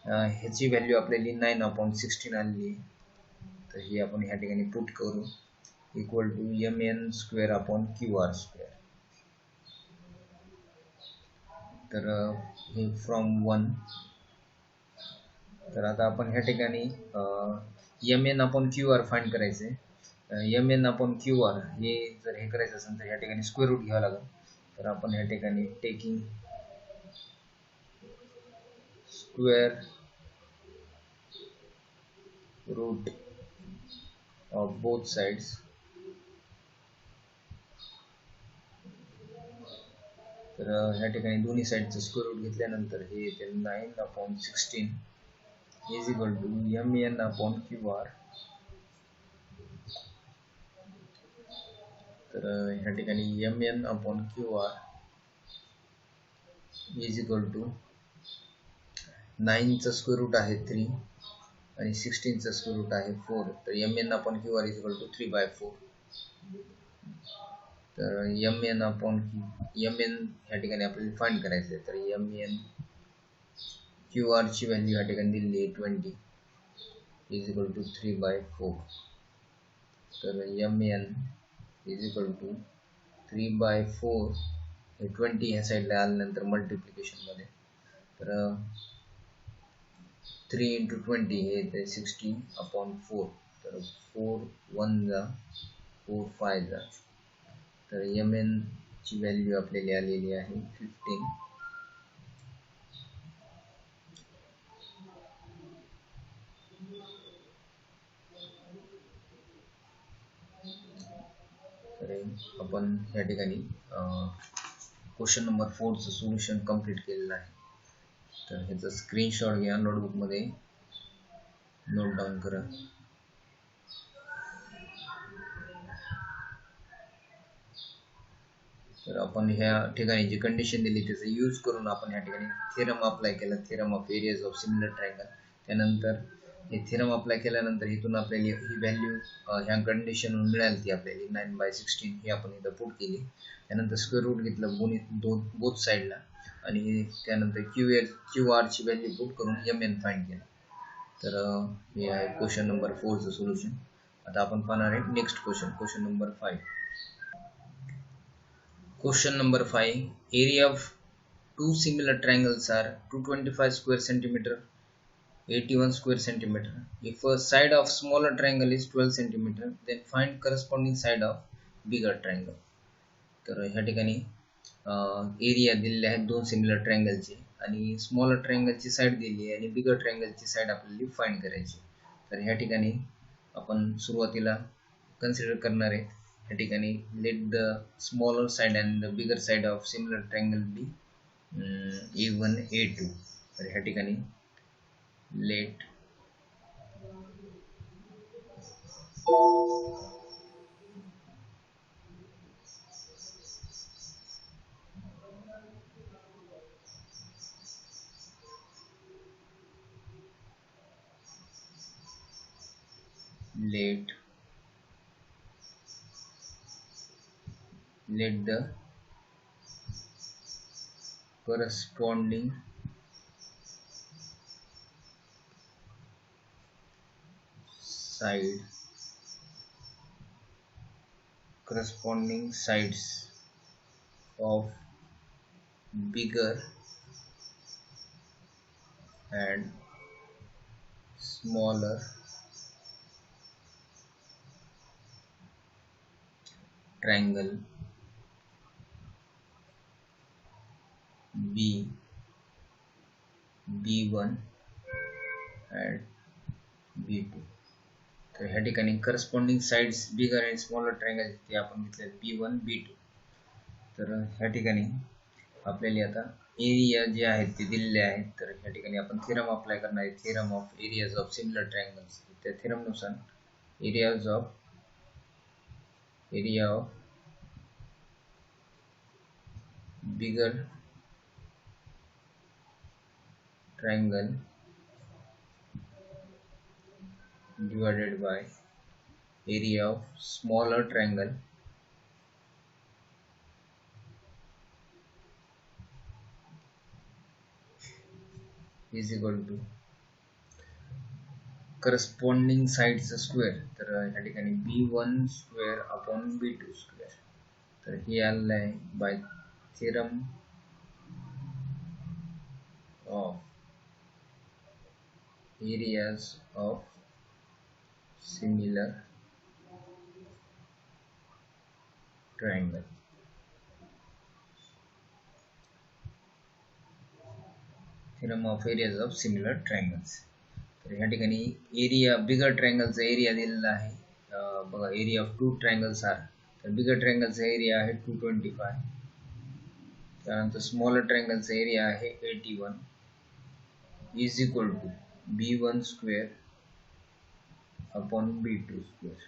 ह्याची व्हॅल्यू आपल्याला 9/16 आलेली आहे. तर ही आपण ह्या ठिकाणी पुट करू equal to mn square upon QR square. तर हे फ्रॉम 1. तर आता आपण ह्या ठिकाणी mn अपॉन QR फाइंड करायचे. mn अपॉन QR हे जर हे करायचं असेल तर ह्या ठिकाणी स्क्वेअर रूट घ्यावं लागेल. तर आपण ह्या ठिकाणी taking square root of both sides, तर ह्या ठिकाणी दोन्ही साईडचं स्क्वेअर रूट घेतल्यानंतर हे येते 9/16 is equal to mn upon QR. तर ह्या ठिकाणी mn upon QR is equal to 9चा स्क्वेअर रूट आहे 3 आणि 16चा स्क्वेअर रूट आहे 4. तर mn upon QR is equal to 3/4. तर mn अपॉन mn ह्या ठिकाणी आपल्याला फाइंड करायचं आहे. तर mn QR ची व्हॅल्यू ह्या ठिकाणी दिलेली आहे 20 इज इक्वल टू 3/4. तर mn इज इक्वल टू 3/4 हे 20 ह्या साईडला आल्यानंतर मल्टिप्लिकेशन मध्ये, तर 3 into 20 हे येते 60/4. तर 4 1 जा 4 5 जा. तर mn ची व्हॅल्यू आपल्याला आलेली आहे 15. तर आपण या ठिकाणी क्वेश्चन नंबर 4 चं सोल्युशन कंप्लीट केलेलं आहे. तर ह्याचा स्क्रीनशॉट घ्या, नोटबुक मध्ये नोट डाऊन करा. तर आपण ह्या ठिकाणी जी कंडिशन दिली त्याचा यूज करून आपण ह्या ठिकाणी थेरम अप्लाय केला, theorem of areas of similar triangle. त्यानंतर हे थेरम अप्लाय केल्यानंतर इथून आपल्याला ही व्हॅल्यू ह्या कंडिशन मिळाली ती आपल्याला 9/16 ही आपण इथं पुट केली. त्यानंतर स्क्वेअर रूट घेतलं बोथ साईडला आणि त्यानंतर QR ची व्हॅल्यू पुट करून mn फाइंड केलं. तर हे आहे क्वेश्चन नंबर 4 चं सोल्युशन. आता आपण पाहणार आहे next question number 5. Question number 5. Area of two similar triangles are 225 square centimeter, 81 square centimeter. If a side of smaller triangle is 12 centimeter, then find corresponding side of bigger triangle. तर ह्या ठिकाणी एरिया दिलेले आहेत दोन सिमिलर ट्रायंगलचे आणि स्मॉलर ट्रायंगलची साईड दिली आहे आणि बिगर ट्रायंगलची साईड आपल्याला फाइंड करायची. तर ह्या ठिकाणी आपण सुरुवातीला कन्सिडर करणार आहे. ह्या ठिकाणी let the smaller side and the bigger side of similar triangle be A1 A2. तर ह्या ठिकाणी let the corresponding sides of bigger and smaller triangle B1 and B2. तर ह्या ठिकाणी करस्पॉन्डिंग साइड्स बिगर आणि स्मॉलर ट्रायंगल ते आपण घेतले B1 B2. तर ह्या ठिकाणी आपल्याला आता एरिया जे आहेत ते दिलेले आहेत. तर ह्या ठिकाणी आपण थेरम अप्लाय करणार आहे, theorem of areas of similar triangles. त्या थेरम नुसार area of bigger triangle divided by area of smaller triangle is equal to corresponding sides square. तर या ठिकाणी b1 square upon b2 square. तर हे आलेलं आहे by theorem of areas of similar triangle. Theorem of areas of similar triangles. तर या ठिकाणी एरिया बिगर ट्रायंगलचा एरिया दिलेला आहे. बघा एरिया ऑफ 2 ट्रायंगल्स आर. तर बिगर ट्रायंगलचा एरिया आहे 225. त्यानंतर स्मॉलर ट्रायंगलचा एरिया आहे 81 is equal to b1 square upon b2 square.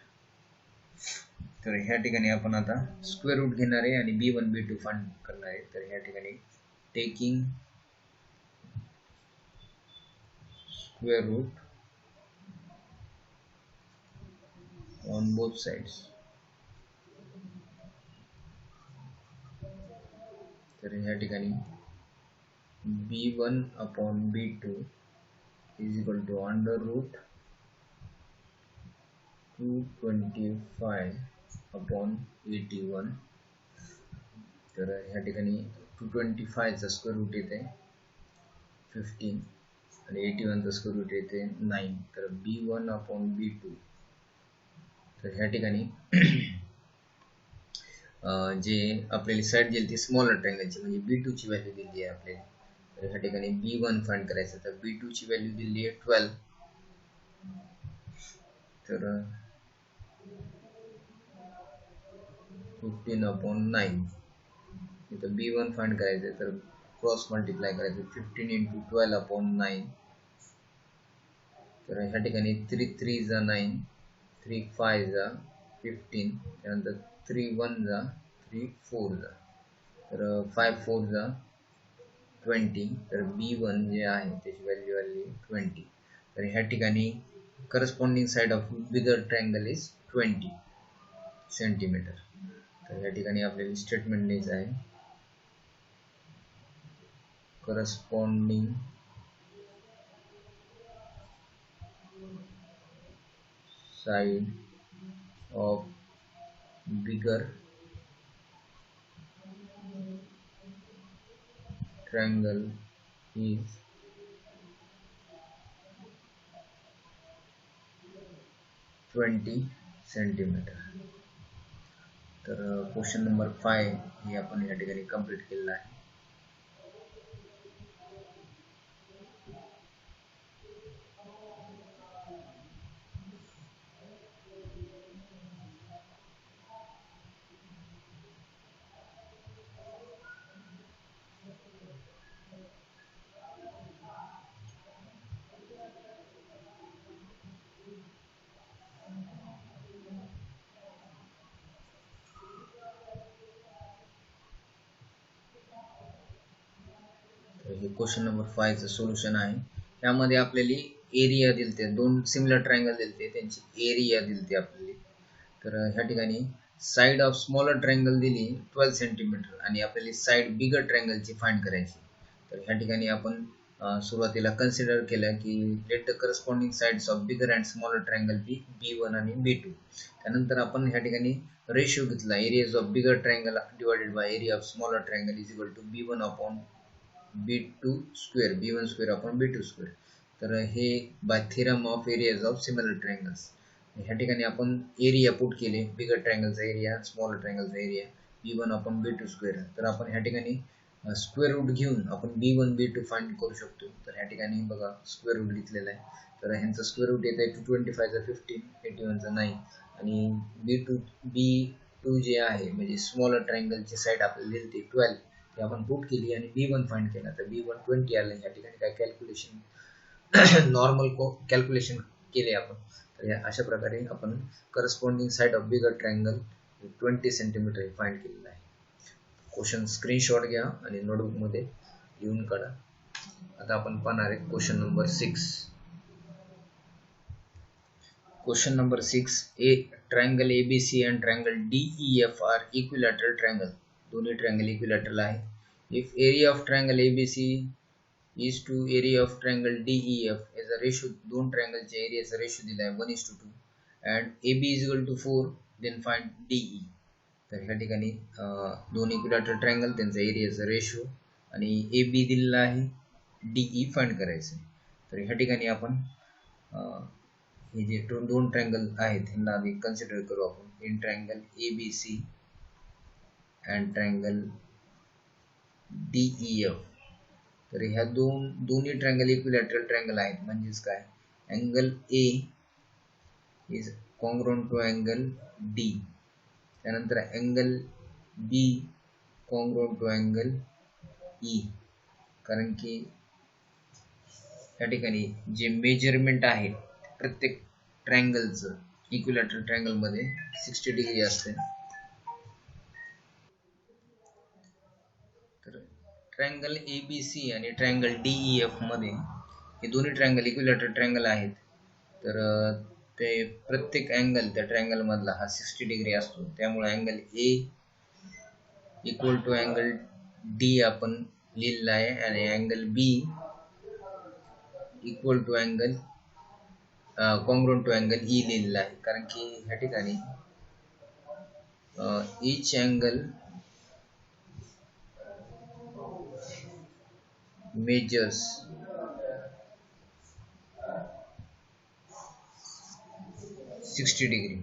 तर ह्या ठिकाणी आपण आता स्क्वेअर रूट घेणार आहे आणि b1 b2 फाइंड करणार आहे. तर ह्या ठिकाणी taking square root on both sides. तर ह्या ठिकाणी b1 upon b2 is equal to under root 225 upon 81. तर ह्या ठिकाणी 225 चा स्क्वेअर रूट येते 15 आणि 81 चा स्क्वेअर रूट येते 9. तर b1 upon b2. तर ह्या ठिकाणी जे आपल्याला साइड दिली ती स्मॉलर ट्रायंगलची म्हणजे b2 ची व्हॅल्यू दिली आहे आपल्याला. तर ह्या ठिकाणी b1 फाइंड करायचं. तर b2 ची व्हॅल्यू दिली आहे 12. तर 15 upon 9. इथं b1 फाइंड करायचं. तर क्रॉस मल्टिप्लाय करायचं 15 into 12 upon 9. तर ह्या ठिकाणी 3 3 जा 9, 3 5 जा 15, त्यानंतर 3 1 जा 3 4 जा. तर 5 4 जा 20. तर b1 जे आहे त्याची व्हॅल्यू आली 20. तर ह्या ठिकाणी corresponding side of bigger triangle is 20 centimetre. तर ह्या ठिकाणी आपल्याला स्टेटमेंट द्यायचं आहे corresponding side of bigger triangle is 20 centimetre. तर क्वेश्चन नंबर 5 हे आपण या ठिकाणी कंप्लीट केलेला आहे. हे क्वेश्चन नंबर 5 चं सोल्युशन आहे. त्यामध्ये आपल्याला एरिया दिलते, दोन सिमिलर ट्रायंगल दिलते, त्यांची एरिया दिलते आपल्याला. तर ह्या ठिकाणी साइड ऑफ स्मॉलर ट्रायंगल दिली 12 सेंटीमीटर आणि आपल्याला साइड बिगर ट्रायंगलची फाइंड करायची. तर ह्या ठिकाणी आपण सुरुवातीला कन्सिडर केलं की let the corresponding sides of bigger and smaller triangle be b1 आणि b2. त्यानंतर आपण ह्या ठिकाणी रेशिओ घेतला areas of bigger triangle divided by area of smaller triangle is equal to b1 upon b2 square, b1 square upon b2 square. तर हे by theorem of areas of similar triangles. ह्या ठिकाणी आपण एरिया पुट केले, बिगर ट्रायंगलचा एरिया, स्मॉलर ट्रायंगलचा area b1 upon b2 square. तर आपण ह्या ठिकाणी स्क्वेअर रूट घेऊन आपण b1 b2 फाइंड करू शकतो. तर ह्या ठिकाणी बघा स्क्वेअर रूट घेतलेला आहे. तर ह्यांचा स्क्वेअर रूट येत आहे 225 चा 15, 81 चा 9 आणि b2 जे आहे म्हणजे स्मॉलर ट्रायंगलची साइड आपल्याला दिली 12, ते आपण पुट केली आणि b1 फाइंड केला. तर b1 20 आलं. ह्या ठिकाणी काय कॅल्क्युलेशन नॉर्मल कॅल्क्युलेशन केले आपण. तर अशा प्रकारे आपण corresponding side of bigger triangle 20 centimetre find केलेला आहे. क्वेश्चन स्क्रीनशॉट घ्या आणि नोटबुक मध्ये लिहून काढा. आता आपण पाहणार आहे question number 6. Question number 6. A triangle ABC and triangle DEF are equilateral triangle. दोन्ही triangle equilateral आहे. If area of triangle ABC is to area of triangle DEF as a ratio, दोन triangle च्या area चा ratio दिला आहे 1:2 and AB is equal to 4, then find DE. तर ह्या ठिकाणी दोन equilateral triangle त्यांचा area चा ratio आणि AB दिलेला आहे, DE फाइंड करायचं आहे. तर ह्या ठिकाणी आपण हे जे दोन ट्रायंगल आहेत ह्यांना आधी कन्सिडर करू आपण. In triangle ABC and triangle DEF. तर ह्या दोन्ही ट्रायंगल इक्विलॅटरल ट्रायंगल आहेत. म्हणजेच काय, angle A is congruent to angle D, त्यानंतर angle B congruent to angle E. कारण की या ठिकाणी जे मेजरमेंट आहे प्रत्येक ट्रायंगलचं इक्विलॅटरल ट्रायंगल मध्ये 60 डिग्री असते. तर ट्रायंगल ABC आणि ट्रायंगल DEF मध्ये हे दोन्ही ट्रायंगल इक्विलॅटरल ट्रायंगल आहेत. तर ते प्रत्येक अँगल त्या ट्रायंगल मधला हा 60 डिग्री असतो. त्यामुळे angle A equal to angle D आपण लिहिलेला आहे आणि angle B equal to angle congruent to angle E लिहिलेला आहे. कारण की ह्या ठिकाणी each angle measures 60 डिग्री.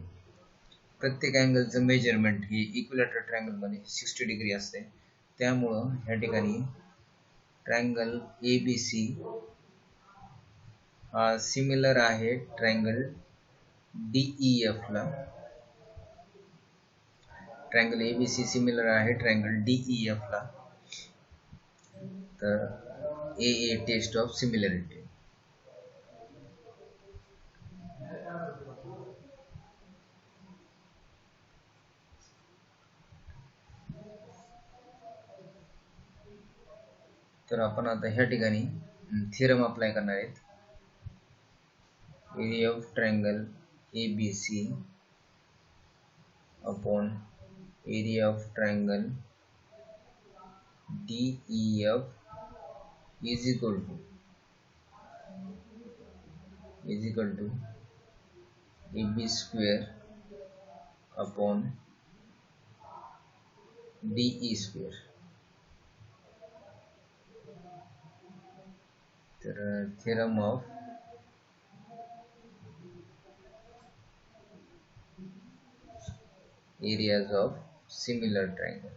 प्रत्येक अँगलचं मेजरमेंट हे इक्विलॅटरल ट्रायंगल मध्ये 60 डिग्री असते. त्यामुळं ह्या ठिकाणी ट्रायंगल ABC हा सिमिलर आहे ट्रायंगल DEF ला. ट्रायंगल ABC सिमिलर आहे ट्रायंगल DEF ला. तर AA टेस्ट ऑफ सिमिलरिटी. तर आपण आता ह्या ठिकाणी थिअरम अप्लाय करणार आहेत. Area of triangle ABC upon area of triangle DEF is equal to AB square upon DE square. तर theorem of areas of similar triangle.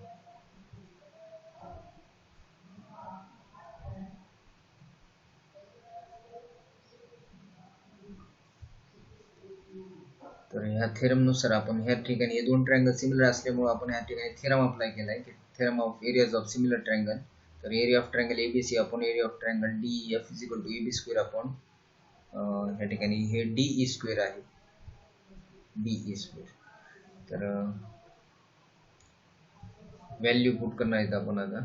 तर ह्या थेरम नुसार आपण ह्या ठिकाणी हे दोन ट्रायंगल सिमिलर असल्यामुळे आपण ह्या ठिकाणी थेरम अप्लाय केलाय की theorem of areas of similar triangle. तर area of triangle ABC upon area of triangle DEF is equal to AB square upon ह्या ठिकाणी हे DE स्क्वेअर आहे, DE स्क्वेअर. तर व्हॅल्यू पुट करणार आहेत आपण आता.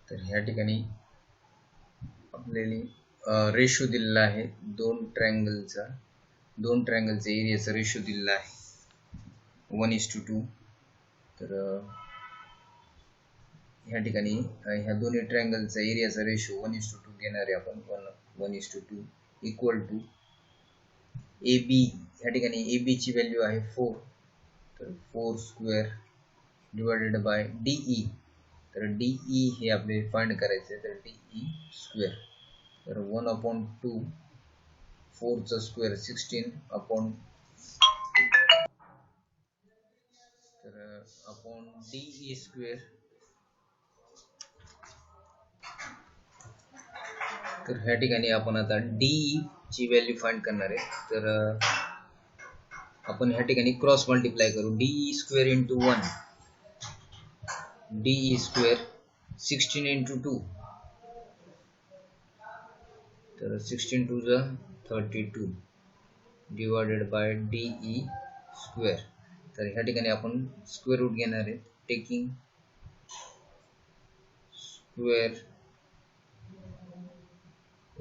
तर ह्या ठिकाणी आपल्याला रेशो दिलेला आहे दोन ट्रायंगलचा एरियाचा रेशो दिलेला आहे 1:2. तर ह्या ठिकाणी ह्या दोन्ही ट्रायंगलचा एरियाचा रेशो 1:2 घेणार आहे आपण. 1:2 इक्वल टू AB. ह्या ठिकाणी AB ची व्हॅल्यू आहे 4. तर 4 स्क्वेअर डिवायडेड बाय DE. तर DE हे आपल्याला फाइंड करायचे. तर DE स्क्वेअर. तर 1/2 4 चा स्क्वेअर 16 अपॉन DE स्क्वेअर. तर ह्या ठिकाणी आपण आता DE ची व्हॅल्यू फाइंड करणार आहे. तर आपण ह्या ठिकाणी क्रॉस मल्टिप्लाय करू. DE square into 1, DE square 16 into 2. तर 16 टू ज 32 डिवायडेड बाय DE स्क्वेअर. तर ह्या ठिकाणी आपण स्क्वेअर रूट घेणार आहे. Taking square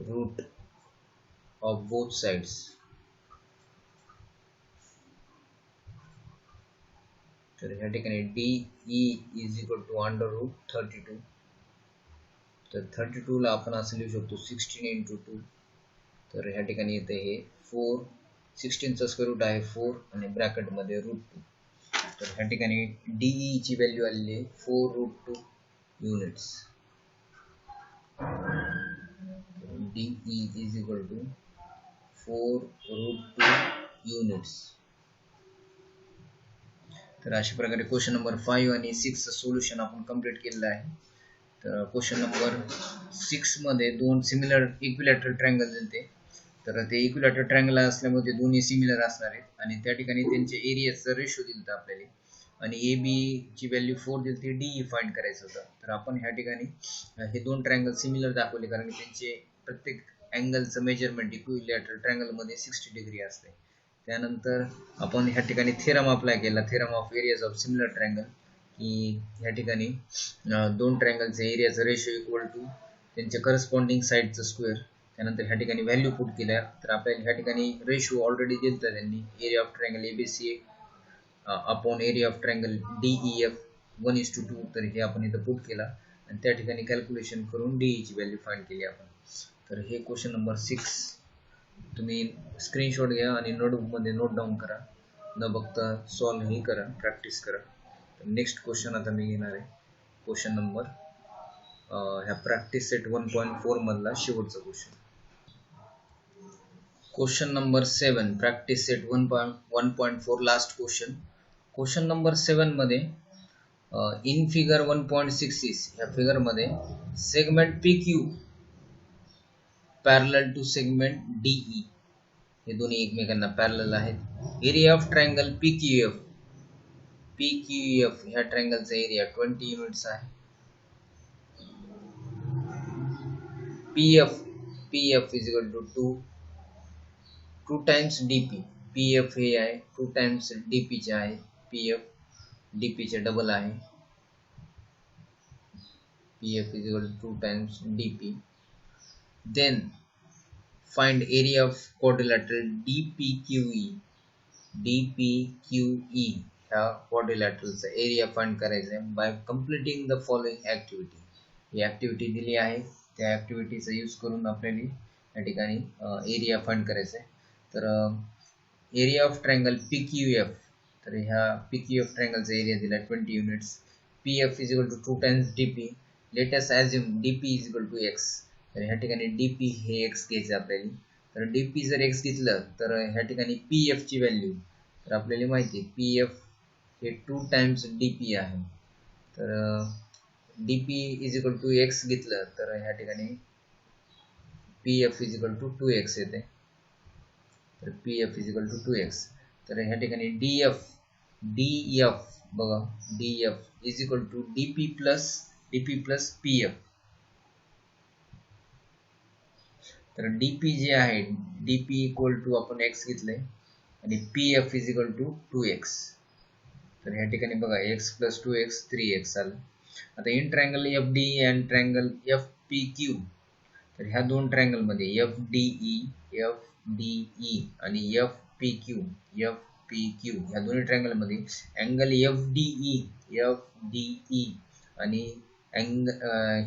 root of both sides. तर ह्या ठिकाणी DE is equal to under root 32. तर 32 ला आपण असं लिहू शकतो 16 इंटू 2. तर ह्या ठिकाणी येते हे 4. 16 चा स्क्वेअर रूट आहे 4 आणि ब्रॅकेट मध्ये रूट 2. तर ह्या ठिकाणी DE ची व्हॅल्यू आलेली आहे 4 root 2 units. DE is equal to 4 root 2 units. तर अशा प्रकारे क्वेश्चन नंबर 5 आणि 6 चं सोल्युशन आपण कंप्लीट केलेलं आहे. तर क्वेश्चन नंबर 6 मध्ये दोन सिमिलर इक्विलॅटरल ट्रायंगल दिलते. तर ते इक्विलॅटरल ट्रायंगल असल्यामुळे दोन्ही सिमिलर असणार आहेत आणि त्या ठिकाणी त्यांचे एरियाचा रेशो दिलता आपल्याला आणि AB ची व्हॅल्यू 4 दिलती. DE फाइंड करायचं होतं. तर आपण ह्या ठिकाणी हे दोन ट्रायंगल सिमिलर दाखवले कारण की त्यांचे प्रत्येक अँगलचं मेजरमेंट इक्विलॅटरल ट्रायंगल मध्ये 60 डिग्री असते. त्यानंतर आपण ह्या ठिकाणी थेरम अप्लाय केला, theorem of areas of similar triangle, की ह्या ठिकाणी दोन ट्रायंगलचे एरियाचा रेशो इक्वल टू त्यांच्या करस्पॉन्डिंग साइडचं स्क्वेअर. त्यानंतर ह्या ठिकाणी व्हॅल्यू पुट केल्या तर आपल्याला ह्या ठिकाणी रेशो ऑलरेडी दिलता त्यांनी. Area of triangle ABC upon area of triangle DEF 1:2. तर हे आपण इथं पुट केला आणि त्या ठिकाणी कॅल्क्युलेशन करून DE ची व्हॅल्यू फाइंड केली आपण. तर हे क्वेश्चन नंबर 6 तुम्ही स्क्रीनशॉट घ्या आणि नोटबुक मध्ये नोट डाऊन करा. न बघता सॉल्व्ह ही करा, प्रॅक्टिस करा. नेक्स्ट क्वेश्चन आता मी घेणार आहे. क्वेश्चन नंबर ह्या प्रॅक्टिस सेट 1.4 मधला शेवटचा question. Question number 7 practice set 1.4 last question. Question number 7 मध्ये इन फिगर 1.66 ह्या फिगर मध्ये segment PQ parallel to segment DE हे दोन्ही एकमेकांना पॅरलल आहेत. एरिया ऑफ ट्रायंगल PQF ह्या ट्रायंगलचा एरिया 20 युनिट्स आहे. PF is equal to 2 times DP. PF हे आहे 2 टाइम्स DP चे आहे. PF DP चे डबल आहे. PF is equal to 2 times DP. Then find area of quadrilateral DPQE. DPQE ह्या quadrilateralचा एरिया फाइंड करायचा आहे by completing the following activity. ही ऍक्टिव्हिटी दिली आहे, त्या ऍक्टिव्हिटीचा यूज करून आपल्याला या ठिकाणी एरिया फाइंड करायचा आहे. तर एरिया ऑफ ट्रायंगल PQF, तर ह्या PQF ट्रायंगलचा एरिया दिला 20 units. PF is equal to 2 times DP. Let us assume DP is equal to X. तर ह्या ठिकाणी DP हे X घ्यायचं आपल्याला. तर DP जर X घेतलं तर ह्या ठिकाणी PF ची व्हॅल्यू तर आपल्याला माहिती आहे PF हे 2 टाइम्स DP आहे. तर DP is equal to X घेतलं तर ह्या ठिकाणी PF is equal to 2X येते. तर PF is equal to 2X. तर ह्या ठिकाणी DF बघा DF is equal to DP plus PF. तर DP जे आहे DP इक्वल टू आपण X घेतलंय आणि PF is equal to 2X. तर ह्या ठिकाणी बघा X प्लस 2X 3X आलं. आता in triangle FD and triangle FPQ. तर ह्या दोन ट्रायंगल मध्ये FDE आणि FPQ ह्या दोन्ही ट्रायंगल मध्ये अँगल FDE आणि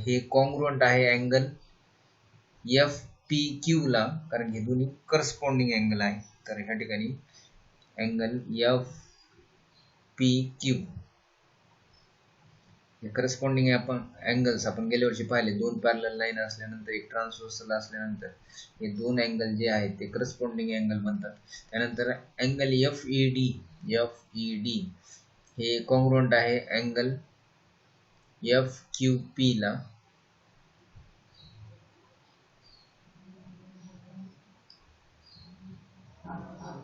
हे कॉन्ग्रुएंट आहे अँगल FPQ ला, कारण हे दोन्ही करस्पॉन्डिंग अँगल आहे. तर ह्या ठिकाणी अँगल FPQ हे करस्पॉन्डिंग अँगल्स आपण गेल्या वर्षी पाहिले. दोन पॅरलल लाईन असल्यानंतर एक ट्रान्सव्हर्सल असल्यानंतर हे दोन अँगल जे आहेत ते करस्पॉन्डिंग अँगल म्हणतात. त्यानंतर अँगल FED हे कॉन्ग्रुएंट आहे अँगल FQP ला.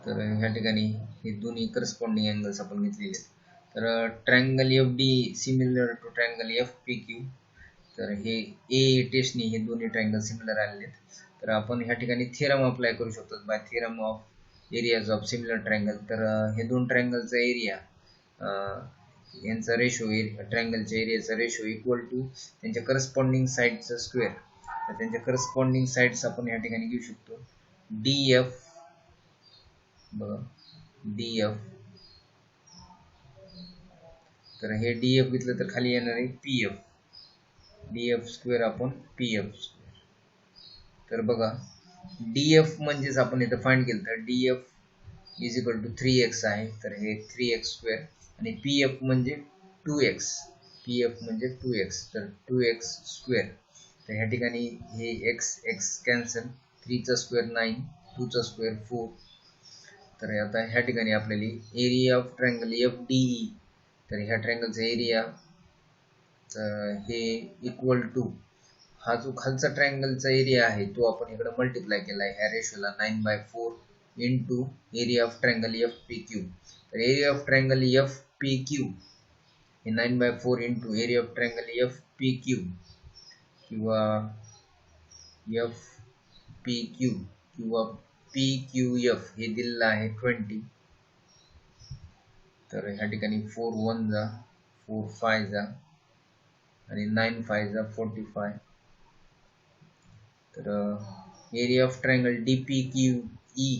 तर ह्या ठिकाणी हे दोन्ही करस्पॉन्डिंग अँगल्स आपण घेतलेले आहेत. तर triangle FD similar to triangle FPQ. तर हे A टेस्टनी हे दोन्ही ट्रायंगल सिमिलर आलेले आहेत. तर आपण ह्या ठिकाणी थिअरम अप्लाय करू शकतो by theorem of areas of similar triangle. तर हे दोन ट्रायंगलचा एरिया यांचा रेशो ट्रायंगलच्या एरियाचा रेशो इक्वल टू त्यांच्या करस्पॉन्डिंग साइडचा स्क्वेअर. तर त्यांच्या करस्पॉन्डिंग साइड्स आपण या ठिकाणी घेऊ शकतो DF बघा DF. तर हे DF घेतलं तर खाली येणार आहे PF. DF स्क्वेअर आपण PF स्क्वेअर. तर बघा DF म्हणजेच आपण इथं फाइंड केलं तर DF is equal to 3x आहे. तर हे 3x स्क्वेअर आणि PF म्हणजे 2x. PF म्हणजे 2x. तर 2x स्क्वेअर. तर ह्या ठिकाणी हे x कॅन्सल. 3 चा स्क्वेअर 9, 2 चा स्क्वेअर 4. तर आता ह्या ठिकाणी आपल्याला एरिया ऑफ ट्रायंगल FDE. तर ह्या ट्रायंगलचा एरिया हे इक्वल टू हा जो खालचा ट्रायंगलचा एरिया आहे तो आपण इकडे मल्टिप्लाय केला आहे ह्या रेशोला 9/4 into area of triangle FPQ. तर एरिया ऑफ ट्रायंगल FPQ हे 9/4 into area of triangle FPQ किंवा FPQ किंवा PQF हे दिलेलं आहे 20. तर ह्या ठिकाणी 4 1 जा 4 5 जा आणि 9 5 जा 45. तर एरिया ऑफ ट्रायंगल DPQE.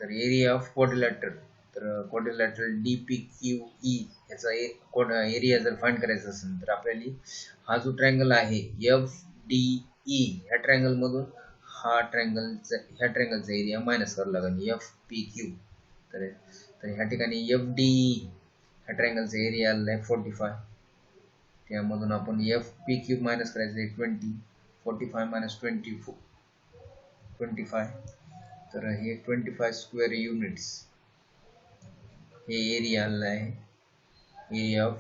तर एरिया ऑफ क्वाड्रिलॅटरल. तर क्वाड्रिलॅटरल DPQE याचा एरिया जर फाइंड करायचा असेल तर आपल्याला हा जो ट्रायंगल आहे FDE ह्या ट्रायंगल मधून ह्या ट्रायंगलचा एरिया मायनस करावा लागेल FPQ. तर ह्या ठिकाणी FDE ह्या ट्रायंगलचा एरिया आलेला आहे 45. त्यामधून आपण FPQ मायनस करायचं आहे 20. 45 मायनस 25. तर हे 25 स्क्वेअर युनिट्स हे एरिया आलेला आहे एरिया ऑफ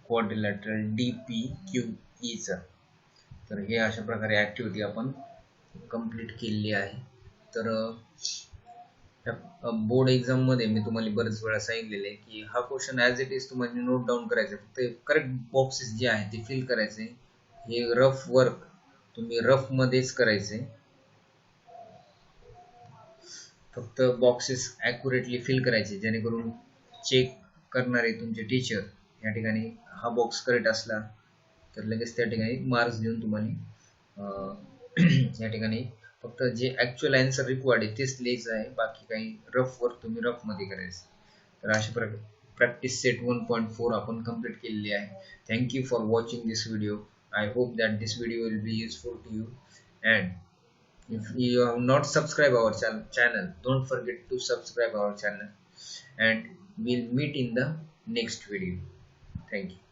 क्वाड्रिलॅटरल DPQE चा. तर हे अशा प्रकारे ऍक्टिव्हिटी आपण कंप्लीट केलेली आहे. तर बोर्ड एक्झाम मध्ये मी तुम्हाला बरेच वेळा सांगितलेले की हा क्वेश्चन ॲज इट इज तुम्हाला नोट डाऊन करायचा. फक्त करेक्ट बॉक्सेस जे आहे ते फिल करायचे. हे रफ वर्क तुम्ही रफ मध्येच करायचे. फक्त बॉक्सेस ॲक्युरेटली फिल करायचे जेणेकरून चेक करणारे तुमचे टीचर या ठिकाणी हा बॉक्स करेक्ट असला तर लगेच त्या ठिकाणी मार्क्स देऊन तुम्हाला या ठिकाणी फक्त जे ॲक्च्युअल आन्सर रिक्वायर्ड आहे तेच लिहायचं आहे. बाकी काही रफ वर्क तुम्ही रफ मध्ये करायचं. तर अशा प्रकारे प्रॅक्टिस सेट 1.4 आपण कंप्लीट केलेली आहे. Thank you for watching this video. I hope that this video will be useful to you. And if you have not subscribed our channel, don't forget to subscribe our channel, and we'll meet in the next video. Thank you.